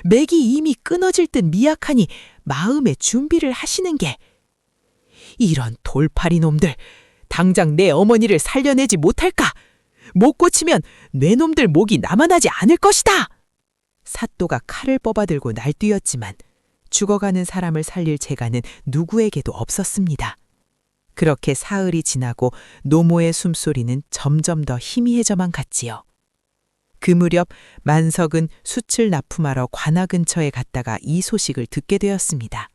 Speaker 2: 맥이 이미 끊어질 듯 미약하니 마음의 준비를 하시는 게. 이런 돌팔이 놈들, 당장 내 어머니를 살려내지 못할까? 못 고치면 내 놈들 목이 남아나지 않을 것이다. 사또가 칼을 뽑아들고 날뛰었지만 죽어가는 사람을 살릴 재간은 누구에게도 없었습니다. 그렇게 사흘이 지나고 노모의 숨소리는 점점 더 희미해져만 갔지요. 그 무렵 만석은 숯을 납품하러 관아 근처에 갔다가 이 소식을 듣게 되었습니다.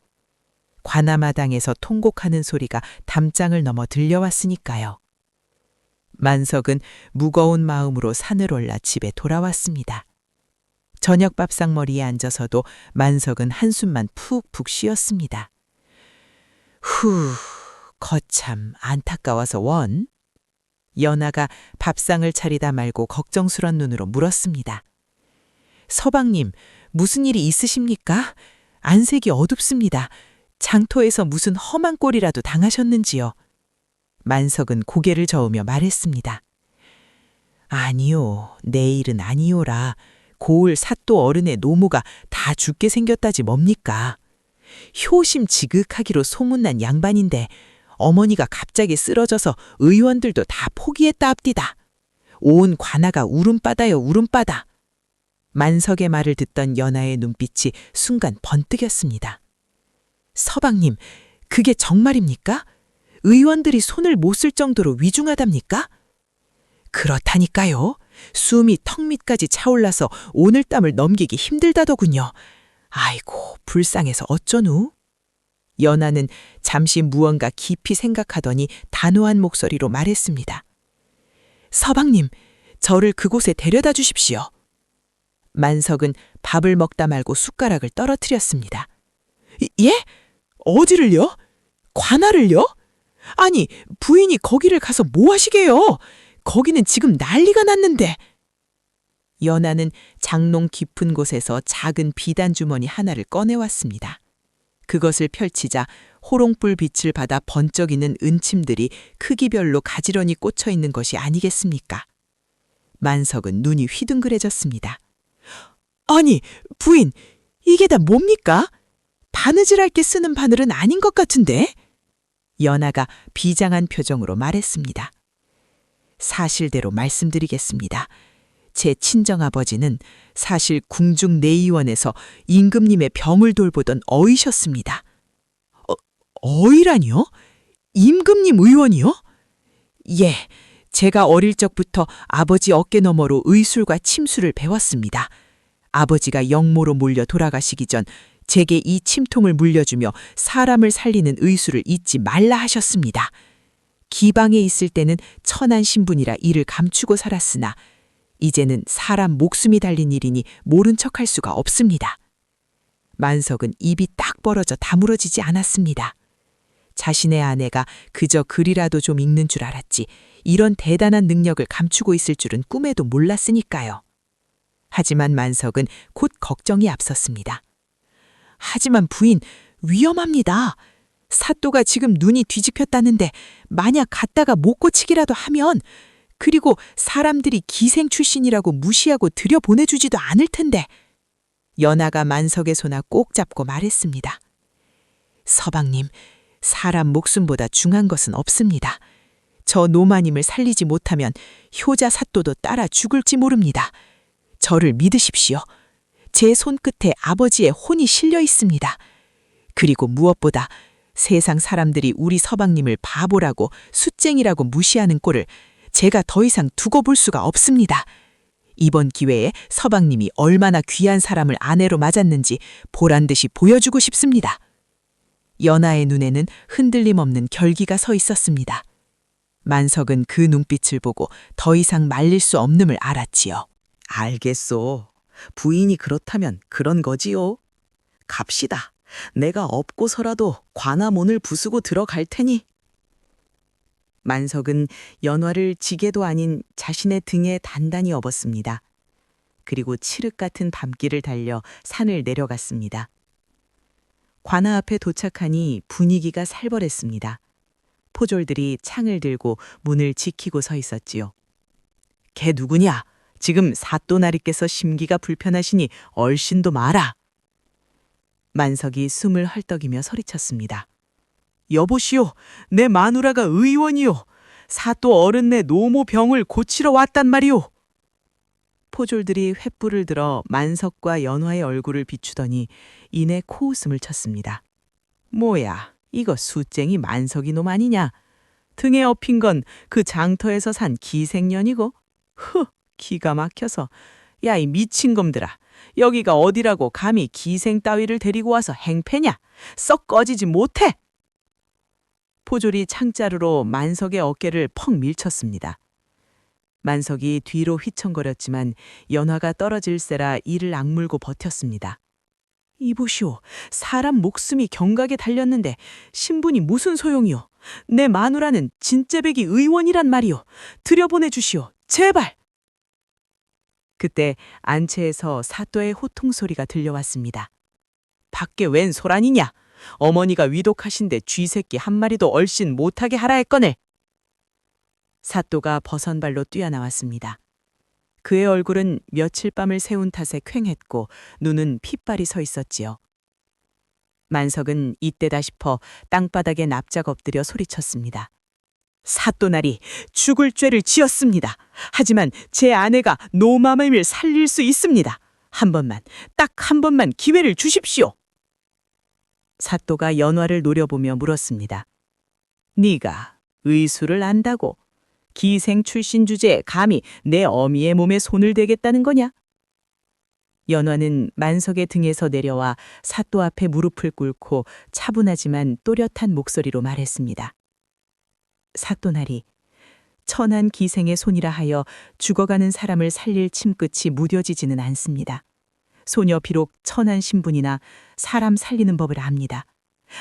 Speaker 2: 관아마당에서 통곡하는 소리가 담장을 넘어 들려왔으니까요. 만석은 무거운 마음으로 산을 올라 집에 돌아왔습니다. 저녁 밥상머리에 앉아서도 만석은 한숨만 푹푹 쉬었습니다. 거참 안타까워서 원. 연아가 밥상을 차리다 말고 걱정스런 눈으로 물었습니다. 서방님, 무슨 일이 있으십니까? 안색이 어둡습니다. 장터에서 무슨 험한 꼴이라도 당하셨는지요? 만석은 고개를 저으며 말했습니다. 아니요, 내 일은 아니오라. 고을 사또 어른의 노모가 다 죽게 생겼다지 뭡니까? 효심 지극하기로 소문난 양반인데 어머니가 갑자기 쓰러져서 의원들도 다 포기했다 합디다. 온 관아가 울음바다요 울음바다. 만석의 말을 듣던 연아의 눈빛이 순간 번뜩였습니다. 서방님, 그게 정말입니까? 의원들이 손을 못 쓸 정도로 위중하답니까? 그렇다니까요. 숨이 턱 밑까지 차올라서 오늘땀을 넘기기 힘들다더군요. 아이고, 불쌍해서 어쩌누? 연아는 잠시 무언가 깊이 생각하더니 단호한 목소리로 말했습니다. 서방님, 저를 그곳에 데려다 주십시오. 만석은 밥을 먹다 말고 숟가락을 떨어뜨렸습니다. 예? 어디를요? 관아를요? 아니, 부인이 거기를 가서 뭐 하시게요? 거기는 지금 난리가 났는데. 연아는 장롱 깊은 곳에서 작은 비단 주머니 하나를 꺼내왔습니다. 그것을 펼치자 호롱불 빛을 받아 번쩍이는 은침들이 크기별로 가지런히 꽂혀 있는 것이 아니겠습니까? 만석은 눈이 휘둥그레졌습니다. 아니, 부인, 이게 다 뭡니까? 바느질할 게 쓰는 바늘은 아닌 것 같은데? 연아가 비장한 표정으로 말했습니다. 사실대로 말씀드리겠습니다. 제 친정아버지는 사실 궁중 내의원에서 임금님의 병을 돌보던 어이셨습니다. 어이라니요? 임금님 의원이요? 예, 제가 어릴 적부터 아버지 어깨 너머로 의술과 침수를 배웠습니다. 아버지가 영모로 몰려 돌아가시기 전 제게 이 침통을 물려주며 사람을 살리는 의술을 잊지 말라 하셨습니다. 기방에 있을 때는 천한 신분이라 이를 감추고 살았으나 이제는 사람 목숨이 달린 일이니 모른 척할 수가 없습니다. 만석은 입이 딱 벌어져 다물어지지 않았습니다. 자신의 아내가 그저 글이라도 좀 읽는 줄 알았지 이런 대단한 능력을 감추고 있을 줄은 꿈에도 몰랐으니까요. 하지만 만석은 곧 걱정이 앞섰습니다. 하지만 부인, 위험합니다. 사또가 지금 눈이 뒤집혔다는데 만약 갔다가 못 고치기라도 하면 그리고 사람들이 기생 출신이라고 무시하고 들여보내주지도 않을 텐데. 연하가 만석의 손을 꼭 잡고 말했습니다. 서방님, 사람 목숨보다 중요한 것은 없습니다. 저 노마님을 살리지 못하면 효자 사또도 따라 죽을지 모릅니다. 저를 믿으십시오. 제 손끝에 아버지의 혼이 실려 있습니다. 그리고 무엇보다 세상 사람들이 우리 서방님을 바보라고 숫쟁이라고 무시하는 꼴을 제가 더 이상 두고 볼 수가 없습니다. 이번 기회에 서방님이 얼마나 귀한 사람을 아내로 맞았는지 보란듯이 보여주고 싶습니다. 연하의 눈에는 흔들림 없는 결기가 서 있었습니다. 만석은 그 눈빛을 보고 더 이상 말릴 수 없음을 알았지요.
Speaker 1: 알겠소. 부인이 그렇다면 그런 거지요. 갑시다. 내가 없고서라도 관아문을 부수고 들어갈 테니. 만석은 연화를 지게도 아닌 자신의 등에 단단히 업었습니다. 그리고 칠흑 같은 밤길을 달려 산을 내려갔습니다. 관아 앞에 도착하니 분위기가 살벌했습니다. 포졸들이 창을 들고 문을 지키고 서 있었지요. 걔 누구냐? 지금 사또나리께서 심기가 불편하시니 얼씬도 마라. 만석이 숨을 헐떡이며 소리쳤습니다. 여보시오, 내 마누라가 의원이요. 사또 어른네 노모 병을 고치러 왔단 말이오. 포졸들이 횃불을 들어 만석과 연화의 얼굴을 비추더니 이내 코웃음을 쳤습니다. 뭐야, 이거 숫쟁이 만석이 놈 아니냐? 등에 업힌 건 그 장터에서 산 기생년이고? 기가 막혀서. 야, 이 미친 검들아. 여기가 어디라고 감히 기생 따위를 데리고 와서 행패냐? 썩 꺼지지 못해! 포졸이 창자루로 만석의 어깨를 펑 밀쳤습니다. 만석이 뒤로 휘청거렸지만 연화가 떨어질세라 이를 악물고 버텼습니다. 이보시오, 사람 목숨이 경각에 달렸는데 신분이 무슨 소용이오. 내 마누라는 진짜배기 의원이란 말이오. 들여보내주시오, 제발. 그때 안채에서 사또의 호통 소리가 들려왔습니다. 밖에 웬 소란이냐? 어머니가 위독하신데 쥐새끼 한 마리도 얼씬 못하게 하라 했거늘. 사또가 버선발로 뛰어나왔습니다. 그의 얼굴은 며칠 밤을 새운 탓에 퀭했고 눈은 핏발이 서 있었지요. 만석은 이때다 싶어 땅바닥에 납작 엎드려 소리쳤습니다. 사또나리, 죽을 죄를 지었습니다. 하지만 제 아내가 노마맘을 살릴 수 있습니다. 한 번만, 딱 한 번만 기회를 주십시오. 사또가 연화를 노려보며 물었습니다. 네가 의술을 안다고? 기생 출신 주제에 감히 내 어미의 몸에 손을 대겠다는 거냐? 연화는 만석의 등에서 내려와 사또 앞에 무릎을 꿇고 차분하지만 또렷한 목소리로 말했습니다. 사또나리, 천한 기생의 손이라 하여 죽어가는 사람을 살릴 침끝이 무뎌지지는 않습니다. 소녀 비록 천한 신분이나 사람 살리는 법을 압니다.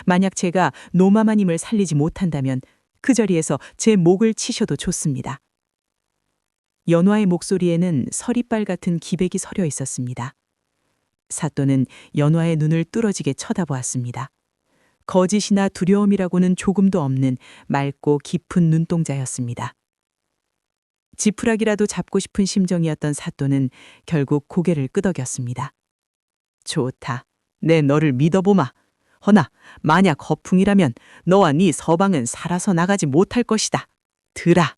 Speaker 1: 만약 제가 노마마님을 살리지 못한다면 그 자리에서 제 목을 치셔도 좋습니다. 연화의 목소리에는 서리빨 같은 기백이 서려 있었습니다. 사또는 연화의 눈을 뚫어지게 쳐다보았습니다. 거짓이나 두려움이라고는 조금도 없는 맑고 깊은 눈동자였습니다. 지푸라기라도 잡고 싶은 심정이었던 사또는 결국 고개를 끄덕였습니다. 좋다. 내 너를 믿어보마. 허나 만약 허풍이라면 너와 네 서방은 살아서 나가지 못할 것이다. 들아.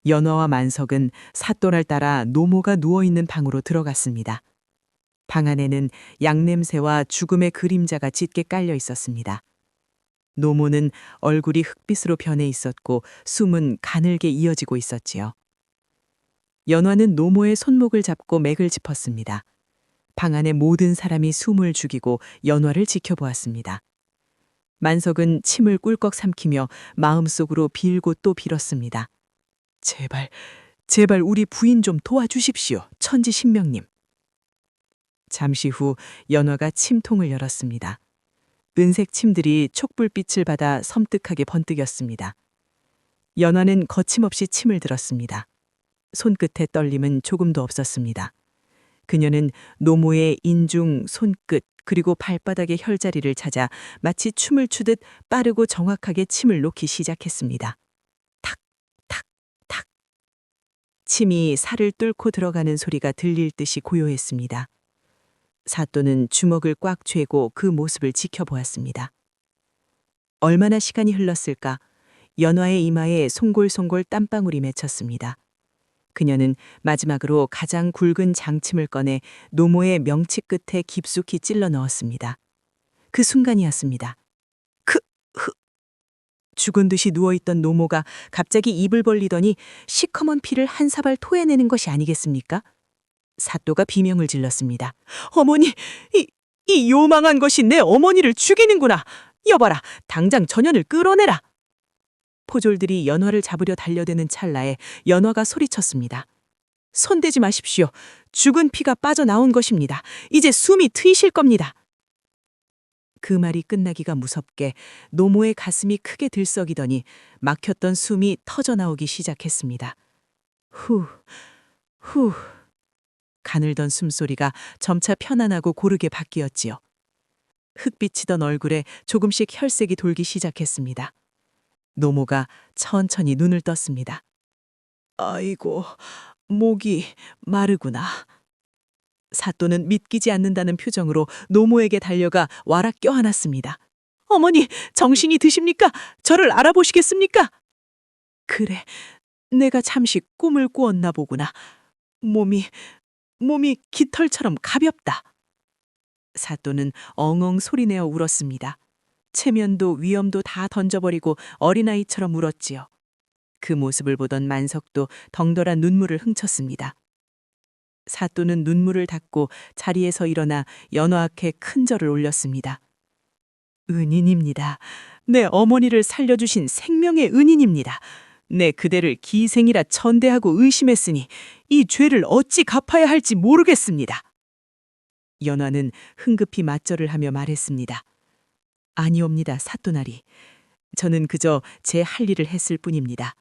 Speaker 1: 연화와 만석은 사또를 따라 노모가 누워있는 방으로 들어갔습니다. 방 안에는 양냄새와 죽음의 그림자가 짙게 깔려 있었습니다. 노모는 얼굴이 흑빛으로 변해 있었고 숨은 가늘게 이어지고 있었지요. 연화는 노모의 손목을 잡고 맥을 짚었습니다. 방 안의 모든 사람이 숨을 죽이고 연화를 지켜보았습니다. 만석은 침을 꿀꺽 삼키며 마음속으로 빌고 또 빌었습니다. 제발, 제발 우리 부인 좀 도와주십시오, 천지 신명님. 잠시 후 연화가 침통을 열었습니다. 은색 침들이 촉불빛을 받아 섬뜩하게 번뜩였습니다. 연화는 거침없이 침을 들었습니다. 손끝의 떨림은 조금도 없었습니다. 그녀는 노모의 인중, 손끝, 그리고 발바닥의 혈자리를 찾아 마치 춤을 추듯 빠르고 정확하게 침을 놓기 시작했습니다. 탁, 탁, 탁.
Speaker 3: 침이 살을 뚫고 들어가는 소리가 들릴 듯이 고요했습니다. 사또는 주먹을 꽉 쥐고 그 모습을 지켜보았습니다. 얼마나 시간이 흘렀을까? 연화의 이마에 송골송골 땀방울이 맺혔습니다. 그녀는 마지막으로 가장 굵은 장침을 꺼내 노모의 명치 끝에 깊숙이 찔러 넣었습니다. 그 순간이었습니다. 죽은 듯이 누워있던 노모가 갑자기 입을 벌리더니 시커먼 피를 한 사발 토해내는 것이 아니겠습니까? 사또가 비명을 질렀습니다. 어머니, 이 요망한 것이 내 어머니를 죽이는구나. 여봐라, 당장 전현을 끌어내라. 포졸들이 연화를 잡으려 달려드는 찰나에 연화가 소리쳤습니다. 손대지 마십시오. 죽은 피가 빠져나온 것입니다. 이제 숨이 트이실 겁니다. 그 말이 끝나기가 무섭게 노모의 가슴이 크게 들썩이더니 막혔던 숨이 터져나오기 시작했습니다. 후. 가늘던 숨소리가 점차 편안하고 고르게 바뀌었지요. 흑비치던 얼굴에 조금씩 혈색이 돌기 시작했습니다. 노모가 천천히 눈을 떴습니다. 아이고, 목이 마르구나. 사또는 믿기지 않는다는 표정으로 노모에게 달려가 와락 껴안았습니다. 어머니, 정신이 드십니까? 저를 알아보시겠습니까? 그래, 내가 잠시 꿈을 꾸었나 보구나. 몸이 깃털처럼 가볍다. 사또는 엉엉 소리내어 울었습니다. 체면도 위엄도 다 던져버리고 어린아이처럼 울었지요. 그 모습을 보던 만석도 덩달아 눈물을 훔쳤습니다. 사또는 눈물을 닦고 자리에서 일어나 연화 앞에 큰 절을 올렸습니다. 은인입니다. 내 어머니를 살려주신 생명의 은인입니다. 내 그대를 기생이라 천대하고 의심했으니 이 죄를 어찌 갚아야 할지 모르겠습니다. 연화는 흥급히 맞절을 하며 말했습니다. 아니옵니다, 사또나리. 저는 그저 제 할 일을 했을 뿐입니다.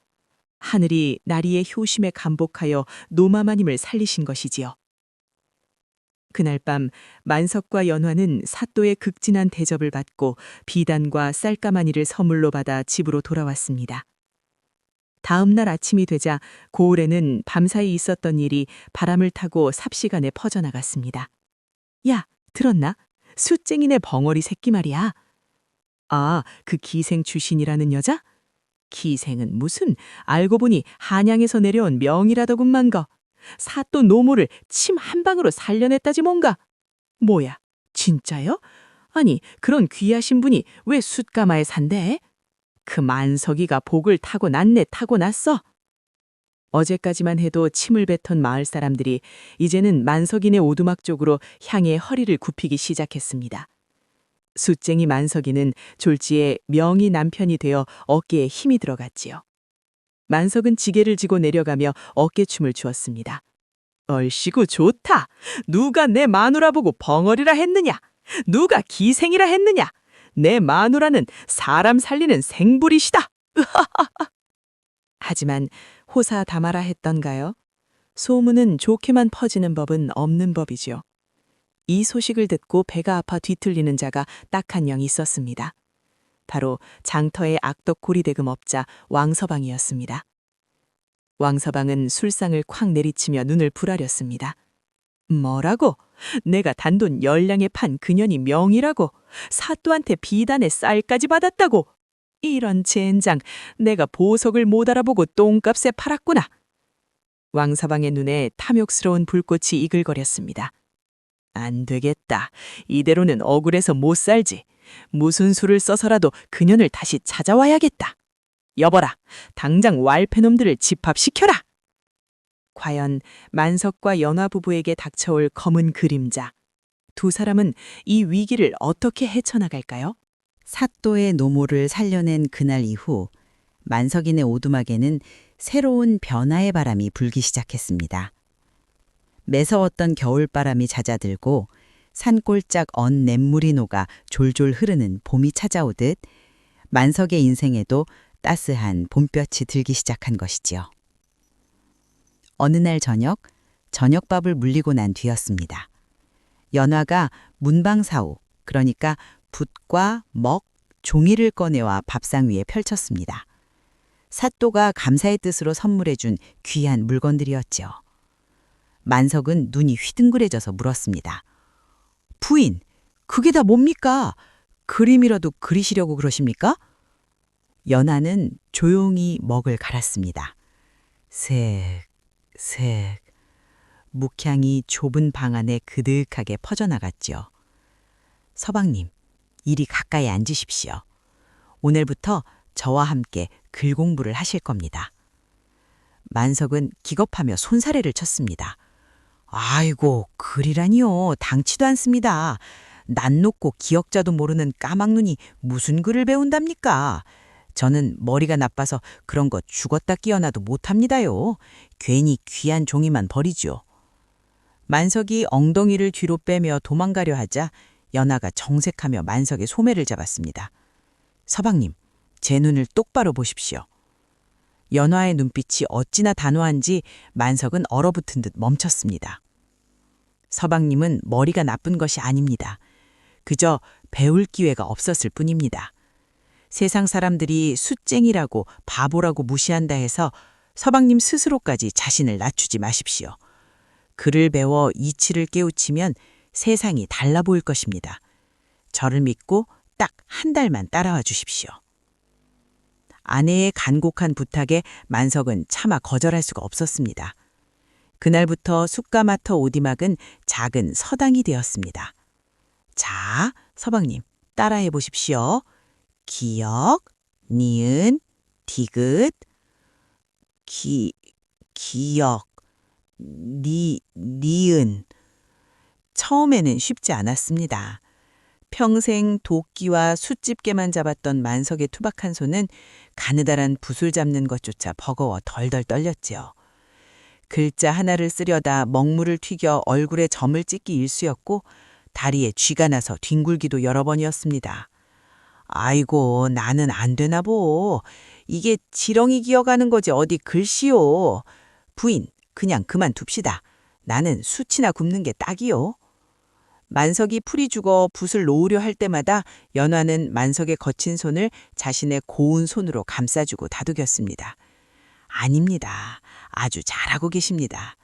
Speaker 3: 하늘이 나리의 효심에 감복하여 노마마님을 살리신 것이지요. 그날 밤 만석과 연화는 사또의 극진한 대접을 받고 비단과 쌀가마니를 선물로 받아 집으로 돌아왔습니다. 다음 날 아침이 되자 고을에는 밤사이 있었던 일이 바람을 타고 삽시간에 퍼져나갔습니다. 야, 들었나? 숫쟁이네 벙어리 새끼 말이야. 아, 그 기생 출신이라는 여자? 기생은 무슨, 알고 보니 한양에서 내려온 명이라더군만 거. 사또 노모를 침 한 방으로 살려냈다지 뭔가. 뭐야, 진짜요? 아니, 그런 귀하신 분이 왜 숫가마에 산대? 그 만석이가 복을 타고났네 타고났어. 어제까지만 해도 침을 뱉던 마을 사람들이 이제는 만석이네 오두막 쪽으로 향해 허리를 굽히기 시작했습니다. 숫쟁이 만석이는 졸지에 명의 남편이 되어 어깨에 힘이 들어갔지요. 만석은 지게를 지고 내려가며 어깨춤을 추었습니다. 얼씨구 좋다. 누가 내 마누라 보고 벙어리라 했느냐? 누가 기생이라 했느냐? 내 마누라는 사람 살리는 생불이시다. 하지만 호사다마라 했던가요? 소문은 좋게만 퍼지는 법은 없는 법이지요. 이 소식을 듣고 배가 아파 뒤틀리는 자가 딱 한 명 있었습니다. 바로 장터의 악덕고리대금 업자 왕서방이었습니다. 왕서방은 술상을 콱 내리치며 눈을 부라렸습니다. 뭐라고? 내가 단돈 10량에 판 그년이 명이라고? 사또한테 비단에 쌀까지 받았다고? 이런 젠장, 내가 보석을 못 알아보고 똥값에 팔았구나. 왕서방의 눈에 탐욕스러운 불꽃이 이글거렸습니다. 안 되겠다. 이대로는 억울해서 못 살지. 무슨 수를 써서라도 그년을 다시 찾아와야겠다. 여보라, 당장 왈패놈들을 집합시켜라. 과연 만석과 연화 부부에게 닥쳐올 검은 그림자. 두 사람은 이 위기를 어떻게 헤쳐나갈까요?
Speaker 2: 사또의 노모를 살려낸 그날 이후 만석인의 오두막에는 새로운 변화의 바람이 불기 시작했습니다. 매서웠던 겨울바람이 잦아들고 산골짝 언 냇물이 녹아 졸졸 흐르는 봄이 찾아오듯 만석의 인생에도 따스한 봄볕이 들기 시작한 것이지요. 어느 날 저녁밥을 물리고 난 뒤였습니다. 연화가 문방사우, 그러니까 붓과 먹, 종이를 꺼내와 밥상 위에 펼쳤습니다.
Speaker 3: 사또가 감사의 뜻으로 선물해준 귀한 물건들이었죠. 만석은 눈이 휘둥그레져서 물었습니다. 부인, 그게 다 뭡니까? 그림이라도 그리시려고 그러십니까? 연하는 조용히 먹을 갈았습니다. 색, 색. 묵향이 좁은 방 안에 그득하게 퍼져나갔죠. 서방님, 이리 가까이 앉으십시오. 오늘부터 저와 함께 글 공부를 하실 겁니다. 만석은 기겁하며 손사래를 쳤습니다. 아이고, 글이라니요. 당치도 않습니다. 낯 높고 기억자도 모르는 까막눈이 무슨 글을 배운답니까? 저는 머리가 나빠서 그런 거 죽었다 깨어나도 못합니다요. 괜히 귀한 종이만 버리죠. 만석이 엉덩이를 뒤로 빼며 도망가려 하자 연하가 정색하며 만석의 소매를 잡았습니다. 서방님, 제 눈을 똑바로 보십시오. 연화의 눈빛이 어찌나 단호한지 만석은 얼어붙은 듯 멈췄습니다. 서방님은 머리가 나쁜 것이 아닙니다. 그저 배울 기회가 없었을 뿐입니다. 세상 사람들이 숫쟁이라고 바보라고 무시한다 해서 서방님 스스로까지 자신을 낮추지 마십시오. 글을 배워 이치를 깨우치면 세상이 달라 보일 것입니다. 저를 믿고 딱 한 달만 따라와 주십시오. 아내의 간곡한 부탁에 만석은 차마 거절할 수가 없었습니다. 그날부터 숫가마터 오디막은 작은 서당이 되었습니다. 자, 서방님, 따라해 보십시오. 기역, 니은, 디귿, 기역, 니은. 처음에는 쉽지 않았습니다. 평생 도끼와 숫집게만 잡았던 만석의 투박한 손은 가느다란 붓을 잡는 것조차 버거워 덜덜 떨렸지요. 글자 하나를 쓰려다 먹물을 튀겨 얼굴에 점을 찍기 일쑤였고 다리에 쥐가 나서 뒹굴기도 여러 번이었습니다. 아이고, 나는 안 되나 보. 이게 지렁이 기어가는 거지 어디 글씨요. 부인, 그냥 그만둡시다. 나는 숯이나 굽는 게 딱이요. 만석이 풀이 죽어 붓을 놓으려 할 때마다 연화는 만석의 거친 손을 자신의 고운 손으로 감싸주고 다독였습니다. 아닙니다. 아주 잘하고 계십니다.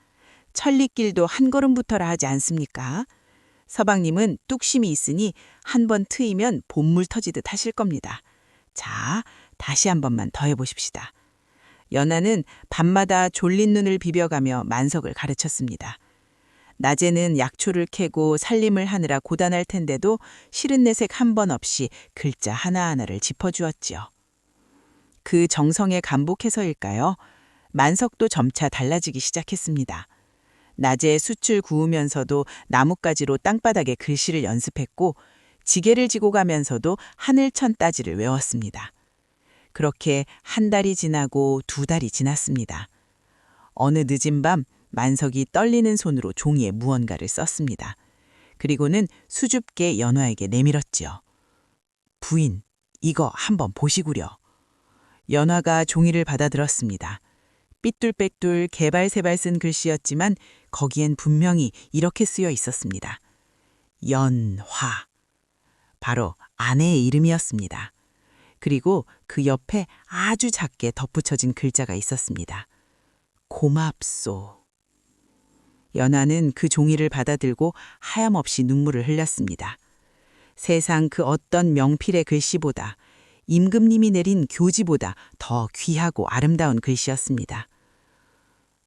Speaker 3: 천리길도 한 걸음부터라 하지 않습니까? 서방님은 뚝심이 있으니 한 번 트이면 봇물 터지듯 하실 겁니다. 자, 다시 한 번만 더 해보십시다. 연하는 밤마다 졸린 눈을 비벼가며 만석을 가르쳤습니다. 낮에는 약초를 캐고 살림을 하느라 고단할 텐데도 싫은 내색 한 번 없이 글자 하나하나를 짚어주었지요. 그 정성에 감복해서일까요? 만석도 점차 달라지기 시작했습니다. 낮에 숯을 구우면서도 나뭇가지로 땅바닥에 글씨를 연습했고 지게를 지고 가면서도 하늘천 따지를 외웠습니다. 그렇게 한 달이 지나고 두 달이 지났습니다. 어느 늦은 밤 만석이 떨리는 손으로 종이에 무언가를 썼습니다. 그리고는 수줍게 연화에게 내밀었지요. 부인, 이거 한번 보시구려. 연화가 종이를 받아들었습니다. 삐뚤빼뚤 개발세발 쓴 글씨였지만 거기엔 분명히 이렇게 쓰여 있었습니다. 연화. 바로 아내의 이름이었습니다. 그리고 그 옆에 아주 작게 덧붙여진 글자가 있었습니다. 고맙소. 연하는 그 종이를 받아들고 하염없이 눈물을 흘렸습니다. 세상 그 어떤 명필의 글씨보다 임금님이 내린 교지보다 더 귀하고 아름다운 글씨였습니다.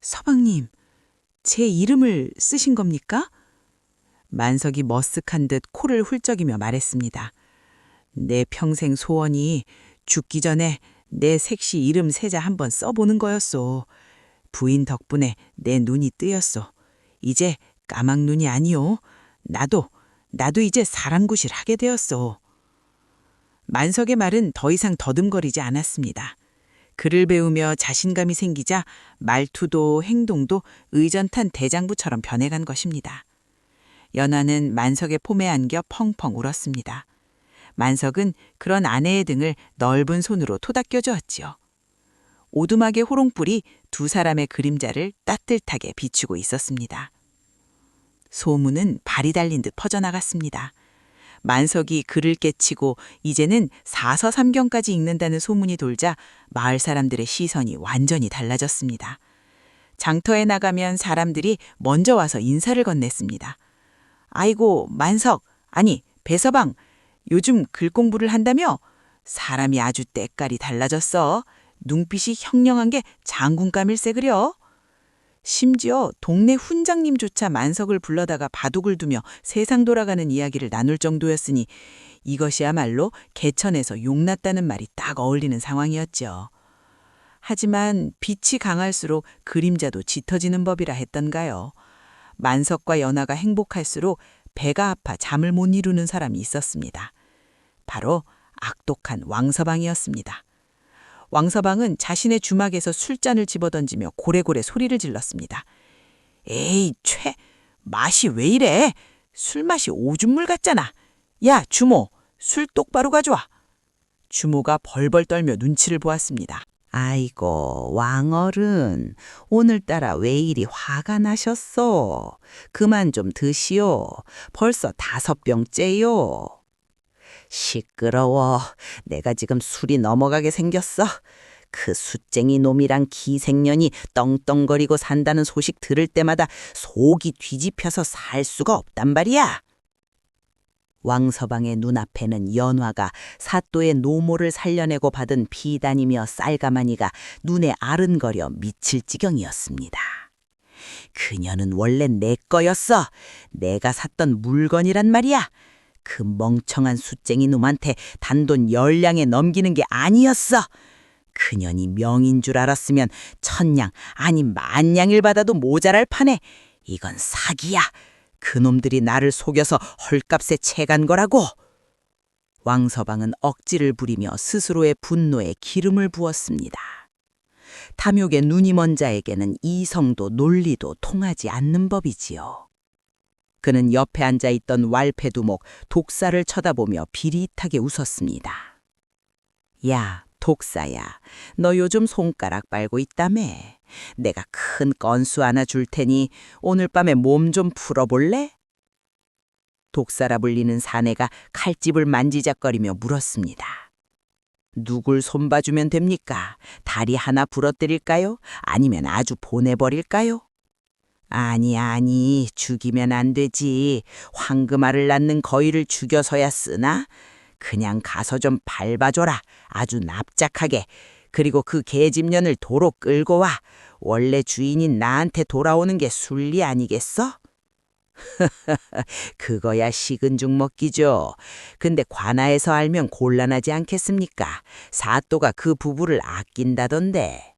Speaker 3: 서방님, 제 이름을 쓰신 겁니까? 만석이 머쓱한 듯 코를 훌쩍이며 말했습니다. 내 평생 소원이 죽기 전에 내 색시 이름 세자 한번 써보는 거였소. 부인 덕분에 내 눈이 뜨였소. 이제 까막눈이 아니오. 나도 이제 사람굿을 하게 되었소. 만석의 말은 더 이상 더듬거리지 않았습니다. 글을 배우며 자신감이 생기자 말투도 행동도 의전탄 대장부처럼 변해간 것입니다. 연화는 만석의 폼에 안겨 펑펑 울었습니다. 만석은 그런 아내의 등을 넓은 손으로 토닥여 주었지요. 오두막의 호롱불이 두 사람의 그림자를 따뜻하게 비추고 있었습니다. 소문은 발이 달린 듯 퍼져나갔습니다. 만석이 글을 깨치고 이제는 사서삼경까지 읽는다는 소문이 돌자 마을 사람들의 시선이 완전히 달라졌습니다. 장터에 나가면 사람들이 먼저 와서 인사를 건넸습니다. 아이고, 만석, 아니, 배서방, 요즘 글 공부를 한다며? 사람이 아주 때깔이 달라졌어. 눈빛이 형령한 게 장군감일세 그려. 심지어 동네 훈장님조차 만석을 불러다가 바둑을 두며 세상 돌아가는 이야기를 나눌 정도였으니 이것이야말로 개천에서 용났다는 말이 딱 어울리는 상황이었죠. 하지만 빛이 강할수록 그림자도 짙어지는 법이라 했던가요. 만석과 연하가 행복할수록 배가 아파 잠을 못 이루는 사람이 있었습니다. 바로 악독한 왕서방이었습니다. 왕서방은 자신의 주막에서 술잔을 집어던지며 고래고래 소리를 질렀습니다. 에이, 맛이 왜 이래? 술맛이 오줌물 같잖아. 야, 주모, 술 똑바로 가져와. 주모가 벌벌 떨며 눈치를 보았습니다.
Speaker 1: 아이고, 왕어른, 오늘따라 왜 이리 화가 나셨어? 그만 좀 드시오. 벌써 5병째요. 시끄러워. 내가 지금 술이 넘어가게 생겼어. 그 숫쟁이 놈이랑 기생년이 떵떵거리고 산다는 소식 들을 때마다 속이 뒤집혀서 살 수가 없단 말이야. 왕서방의 눈앞에는 연화가 사또의 노모를 살려내고 받은 비단이며 쌀가마니가 눈에 아른거려 미칠 지경이었습니다. 그녀는 원래 내 거였어. 내가 샀던 물건이란 말이야. 그 멍청한 숫쟁이 놈한테 단돈 10량에 넘기는 게 아니었어. 그년이 명인 줄 알았으면 1000량 아니 10,000량을 받아도 모자랄 판에 이건 사기야. 그놈들이 나를 속여서 헐값에 채간 거라고. 왕서방은 억지를 부리며 스스로의 분노에 기름을 부었습니다. 탐욕에 눈이 먼 자에게는 이성도 논리도 통하지 않는 법이지요. 그는 옆에 앉아있던 왈패두목 독사를 쳐다보며 비릿하게 웃었습니다. 야, 독사야, 너 요즘 손가락 빨고 있다며. 내가 큰 건수 하나 줄 테니 오늘 밤에 몸 좀 풀어볼래? 독사라 불리는 사내가 칼집을 만지작거리며 물었습니다. 누굴 손봐주면 됩니까? 다리 하나 부러뜨릴까요? 아니면 아주 보내버릴까요? 아니, 죽이면 안 되지. 황금알을 낳는 거위를 죽여서야 쓰나? 그냥 가서 좀 밟아줘라. 아주 납작하게. 그리고 그 계집년을 도로 끌고 와. 원래 주인인 나한테 돌아오는 게 순리 아니겠어? 그거야 식은 죽 먹기죠. 근데 관아에서 알면 곤란하지 않겠습니까? 사또가 그 부부를 아낀다던데.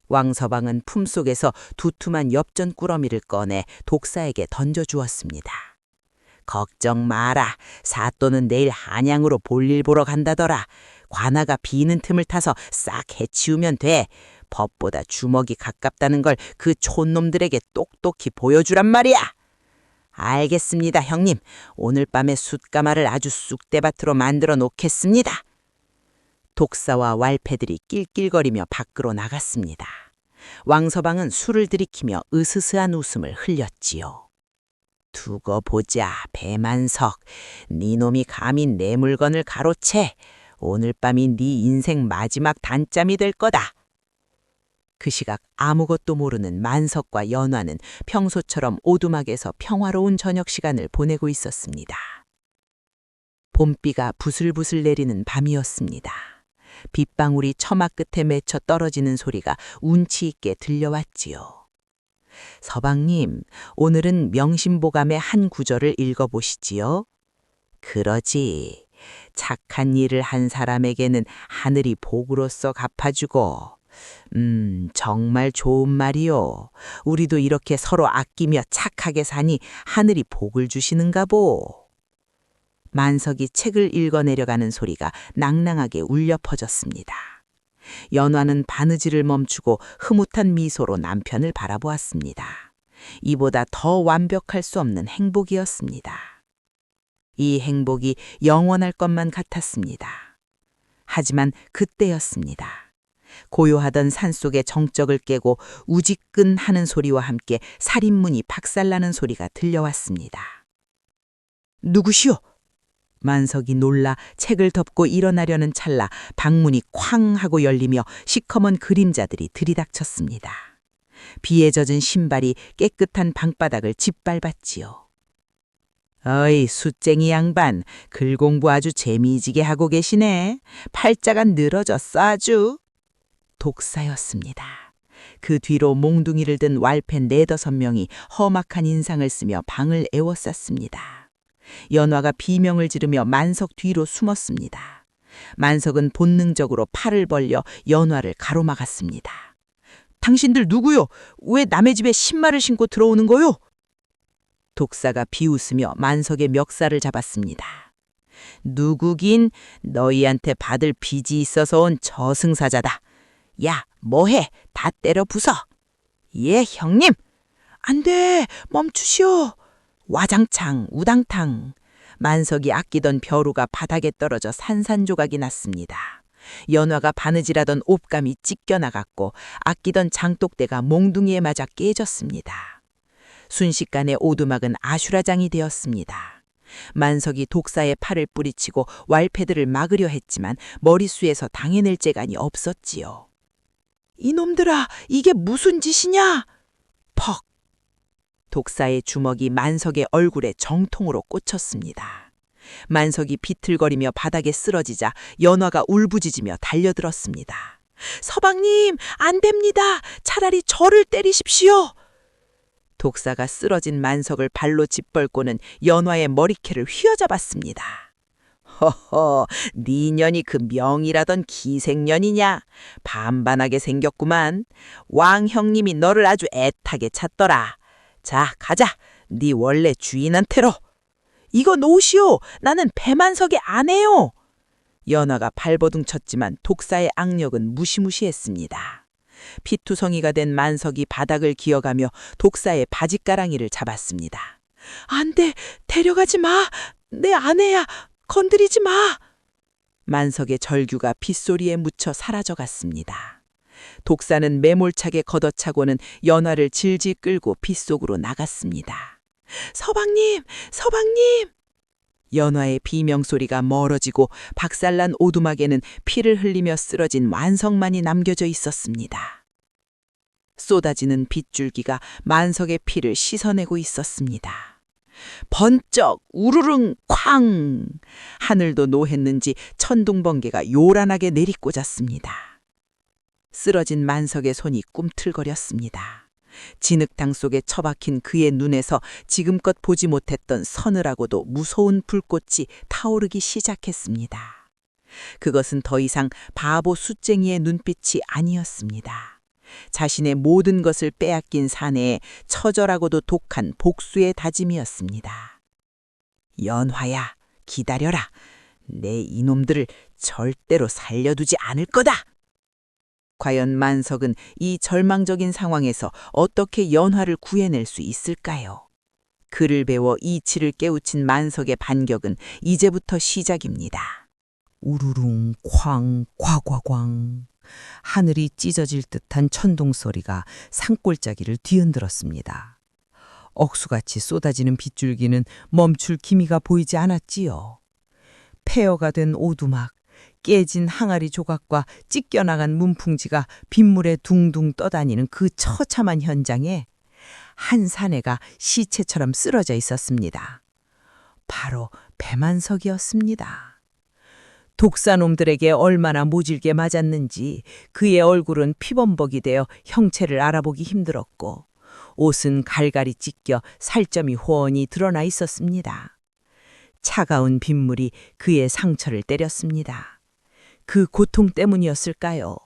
Speaker 1: 왕서방은 품속에서 두툼한 엽전 꾸러미를 꺼내 독사에게 던져주었습니다. 걱정 마라. 사또는 내일 한양으로 볼일 보러 간다더라. 관아가 비는 틈을 타서 싹 해치우면 돼. 법보다 주먹이 가깝다는 걸 그 촌놈들에게 똑똑히 보여주란 말이야. 알겠습니다, 형님. 오늘 밤에 숫가마를 아주 쑥대밭으로 만들어 놓겠습니다. 독사와 왈패들이 낄낄거리며 밖으로 나갔습니다. 왕서방은 술을 들이키며 으스스한 웃음을 흘렸지요. 두고 보자, 배만석. 네 놈이 감히 내 물건을 가로채. 오늘 밤이 네 인생 마지막 단짬이 될 거다. 그 시각 아무것도 모르는 만석과 연화는 평소처럼 오두막에서 평화로운 저녁 시간을 보내고 있었습니다. 봄비가 부슬부슬 내리는 밤이었습니다. 빗방울이 처마 끝에 맺혀 떨어지는 소리가 운치 있게 들려왔지요. 서방님, 오늘은 명심보감의 한 구절을 읽어보시지요. 그러지. 착한 일을 한 사람에게는 하늘이 복으로써 갚아주고. 정말 좋은 말이요. 우리도 이렇게 서로 아끼며 착하게 사니 하늘이 복을 주시는가 보. 만석이 책을 읽어내려가는 소리가 낭낭하게 울려 퍼졌습니다. 연화는 바느질을 멈추고 흐뭇한 미소로 남편을 바라보았습니다. 이보다 더 완벽할 수 없는 행복이었습니다. 이 행복이 영원할 것만 같았습니다. 하지만 그때였습니다. 고요하던 산속의 정적을 깨고 우지끈 하는 소리와 함께 살인문이 박살나는 소리가 들려왔습니다. 누구시오?
Speaker 2: 만석이 놀라 책을 덮고 일어나려는 찰나 방문이 쾅 하고 열리며 시커먼 그림자들이 들이닥쳤습니다. 비에 젖은 신발이 깨끗한 방바닥을 짓밟았지요. 어이, 숫쟁이 양반, 글 공부 아주 재미지게 하고 계시네. 팔자가 늘어졌어 아주. 독사였습니다. 그 뒤로 몽둥이를 든 왈패 4~5명이 험악한 인상을 쓰며 방을 에워쌌습니다. 연화가 비명을 지르며 만석 뒤로 숨었습니다. 만석은 본능적으로 팔을 벌려 연화를 가로막았습니다. 당신들 누구요? 왜 남의 집에 신발을 신고 들어오는 거요? 독사가 비웃으며 만석의 멱살을 잡았습니다. 누구긴 너희한테 받을 빚이 있어서 온 저승사자다. 야, 뭐해? 다 때려 부숴. 예, 형님. 안 돼, 멈추시오. 와장창, 우당탕. 만석이 아끼던 벼루가 바닥에 떨어져 산산조각이 났습니다. 연화가 바느질하던 옵감이 찢겨나갔고 아끼던 장독대가 몽둥이에 맞아 깨졌습니다. 순식간에 오두막은 아슈라장이 되었습니다. 만석이 독사의 팔을 뿌리치고 왈패들을 막으려 했지만 머릿수에서 당해낼 재간이 없었지요. 이놈들아, 이게 무슨 짓이냐? 퍽! 독사의 주먹이 만석의 얼굴에 정통으로 꽂혔습니다. 만석이 비틀거리며 바닥에 쓰러지자 연화가 울부짖으며 달려들었습니다. 서방님, 안 됩니다. 차라리 저를 때리십시오. 독사가 쓰러진 만석을 발로 짓밟고는 연화의 머리캐를 휘어잡았습니다. 허허, 네 년이 그 명이라던 기생년이냐? 반반하게 생겼구만. 왕 형님이 너를 아주 애타게 찾더라. 자, 가자. 네 원래 주인한테로. 이거 놓으시오. 나는 배만석의 아내요. 연화가 발버둥 쳤지만 독사의 악력은 무시무시했습니다. 피투성이가 된 만석이 바닥을 기어가며 독사의 바짓가랑이를 잡았습니다. 안 돼, 데려가지 마. 내 아내야. 건드리지 마. 만석의 절규가 빗소리에 묻혀 사라져갔습니다. 독사는 매몰차게 걷어차고는 연화를 질질 끌고 빗속으로 나갔습니다. 서방님, 서방님! 연화의 비명소리가 멀어지고 박살난 오두막에는 피를 흘리며 쓰러진 완성만이 남겨져 있었습니다. 쏟아지는 빗줄기가 만석의 피를 씻어내고 있었습니다. 번쩍 우르릉 쾅! 하늘도 노했는지 천둥번개가 요란하게 내리꽂았습니다. 쓰러진 만석의 손이 꿈틀거렸습니다. 진흙탕 속에 처박힌 그의 눈에서 지금껏 보지 못했던 서늘하고도 무서운 불꽃이 타오르기 시작했습니다. 그것은 더 이상 바보 숫쟁이의 눈빛이 아니었습니다. 자신의 모든 것을 빼앗긴 사내의 처절하고도 독한 복수의 다짐이었습니다. 연화야, 기다려라. 내 이놈들을 절대로 살려두지 않을 거다. 과연 만석은 이 절망적인 상황에서 어떻게 연화를 구해낼 수 있을까요? 글을 배워 이치를 깨우친 만석의 반격은 이제부터 시작입니다.
Speaker 1: 우르릉 쾅 과과광. 하늘이 찢어질 듯한 천둥 소리가 산골짜기를 뒤흔들었습니다. 억수같이 쏟아지는 빗줄기는 멈출 기미가 보이지 않았지요. 폐허가 된 오두막, 깨진 항아리 조각과 찢겨나간 문풍지가 빗물에 둥둥 떠다니는 그 처참한 현장에 한 사내가 시체처럼 쓰러져 있었습니다. 바로 배만석이었습니다. 독사놈들에게 얼마나 모질게 맞았는지 그의 얼굴은 피범벅이 되어 형체를 알아보기 힘들었고 옷은 갈갈이 찢겨 살점이 훤히 드러나 있었습니다. 차가운 빗물이 그의 상처를 때렸습니다. 그 고통 때문이었을까요?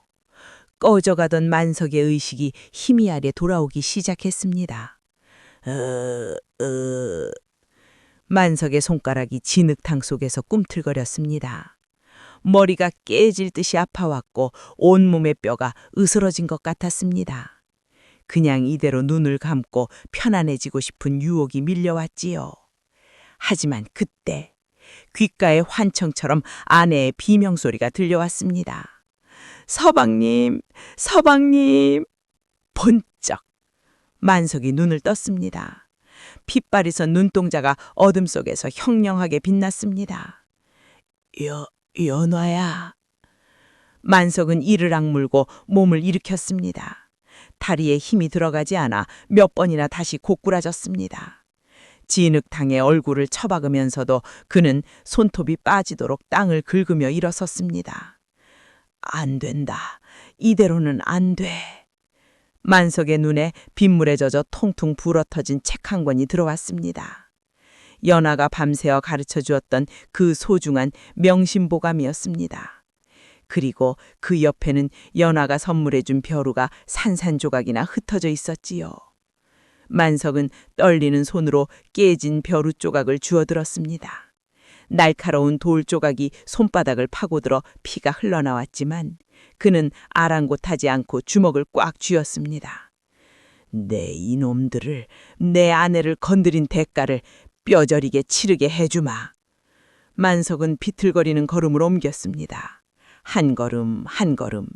Speaker 1: 꺼져가던 만석의 의식이 희미하게 돌아오기 시작했습니다. 만석의 손가락이 진흙탕 속에서 꿈틀거렸습니다. 머리가 깨질 듯이 아파왔고 온몸의 뼈가 으스러진 것 같았습니다. 그냥 이대로 눈을 감고 편안해지고 싶은 유혹이 밀려왔지요. 하지만 그때 귓가에 환청처럼 아내의 비명소리가 들려왔습니다. 서방님, 서방님! 번쩍! 만석이 눈을 떴습니다. 핏발이 선 눈동자가 어둠 속에서 형령하게 빛났습니다.
Speaker 2: 연화야. 만석은 이를 악물고 몸을 일으켰습니다. 다리에 힘이 들어가지 않아 몇 번이나 다시 고꾸라졌습니다. 진흙탕에 얼굴을 처박으면서도 그는 손톱이 빠지도록 땅을 긁으며 일어섰습니다. 안 된다. 이대로는 안 돼. 만석의 눈에 빗물에 젖어 통통 불어터진 책 한 권이 들어왔습니다. 연아가 밤새워 가르쳐 주었던 그 소중한 명심보감이었습니다. 그리고 그 옆에는 연아가 선물해 준 벼루가 산산조각이나 흩어져 있었지요. 만석은 떨리는 손으로 깨진 벼루 조각을 주워들었습니다. 날카로운 돌 조각이 손바닥을 파고들어 피가 흘러나왔지만 그는 아랑곳하지 않고 주먹을 꽉 쥐었습니다. 내 이놈들을, 내 아내를 건드린 대가를 뼈저리게 치르게 해주마. 만석은 비틀거리는 걸음을 옮겼습니다. 한 걸음 한 걸음.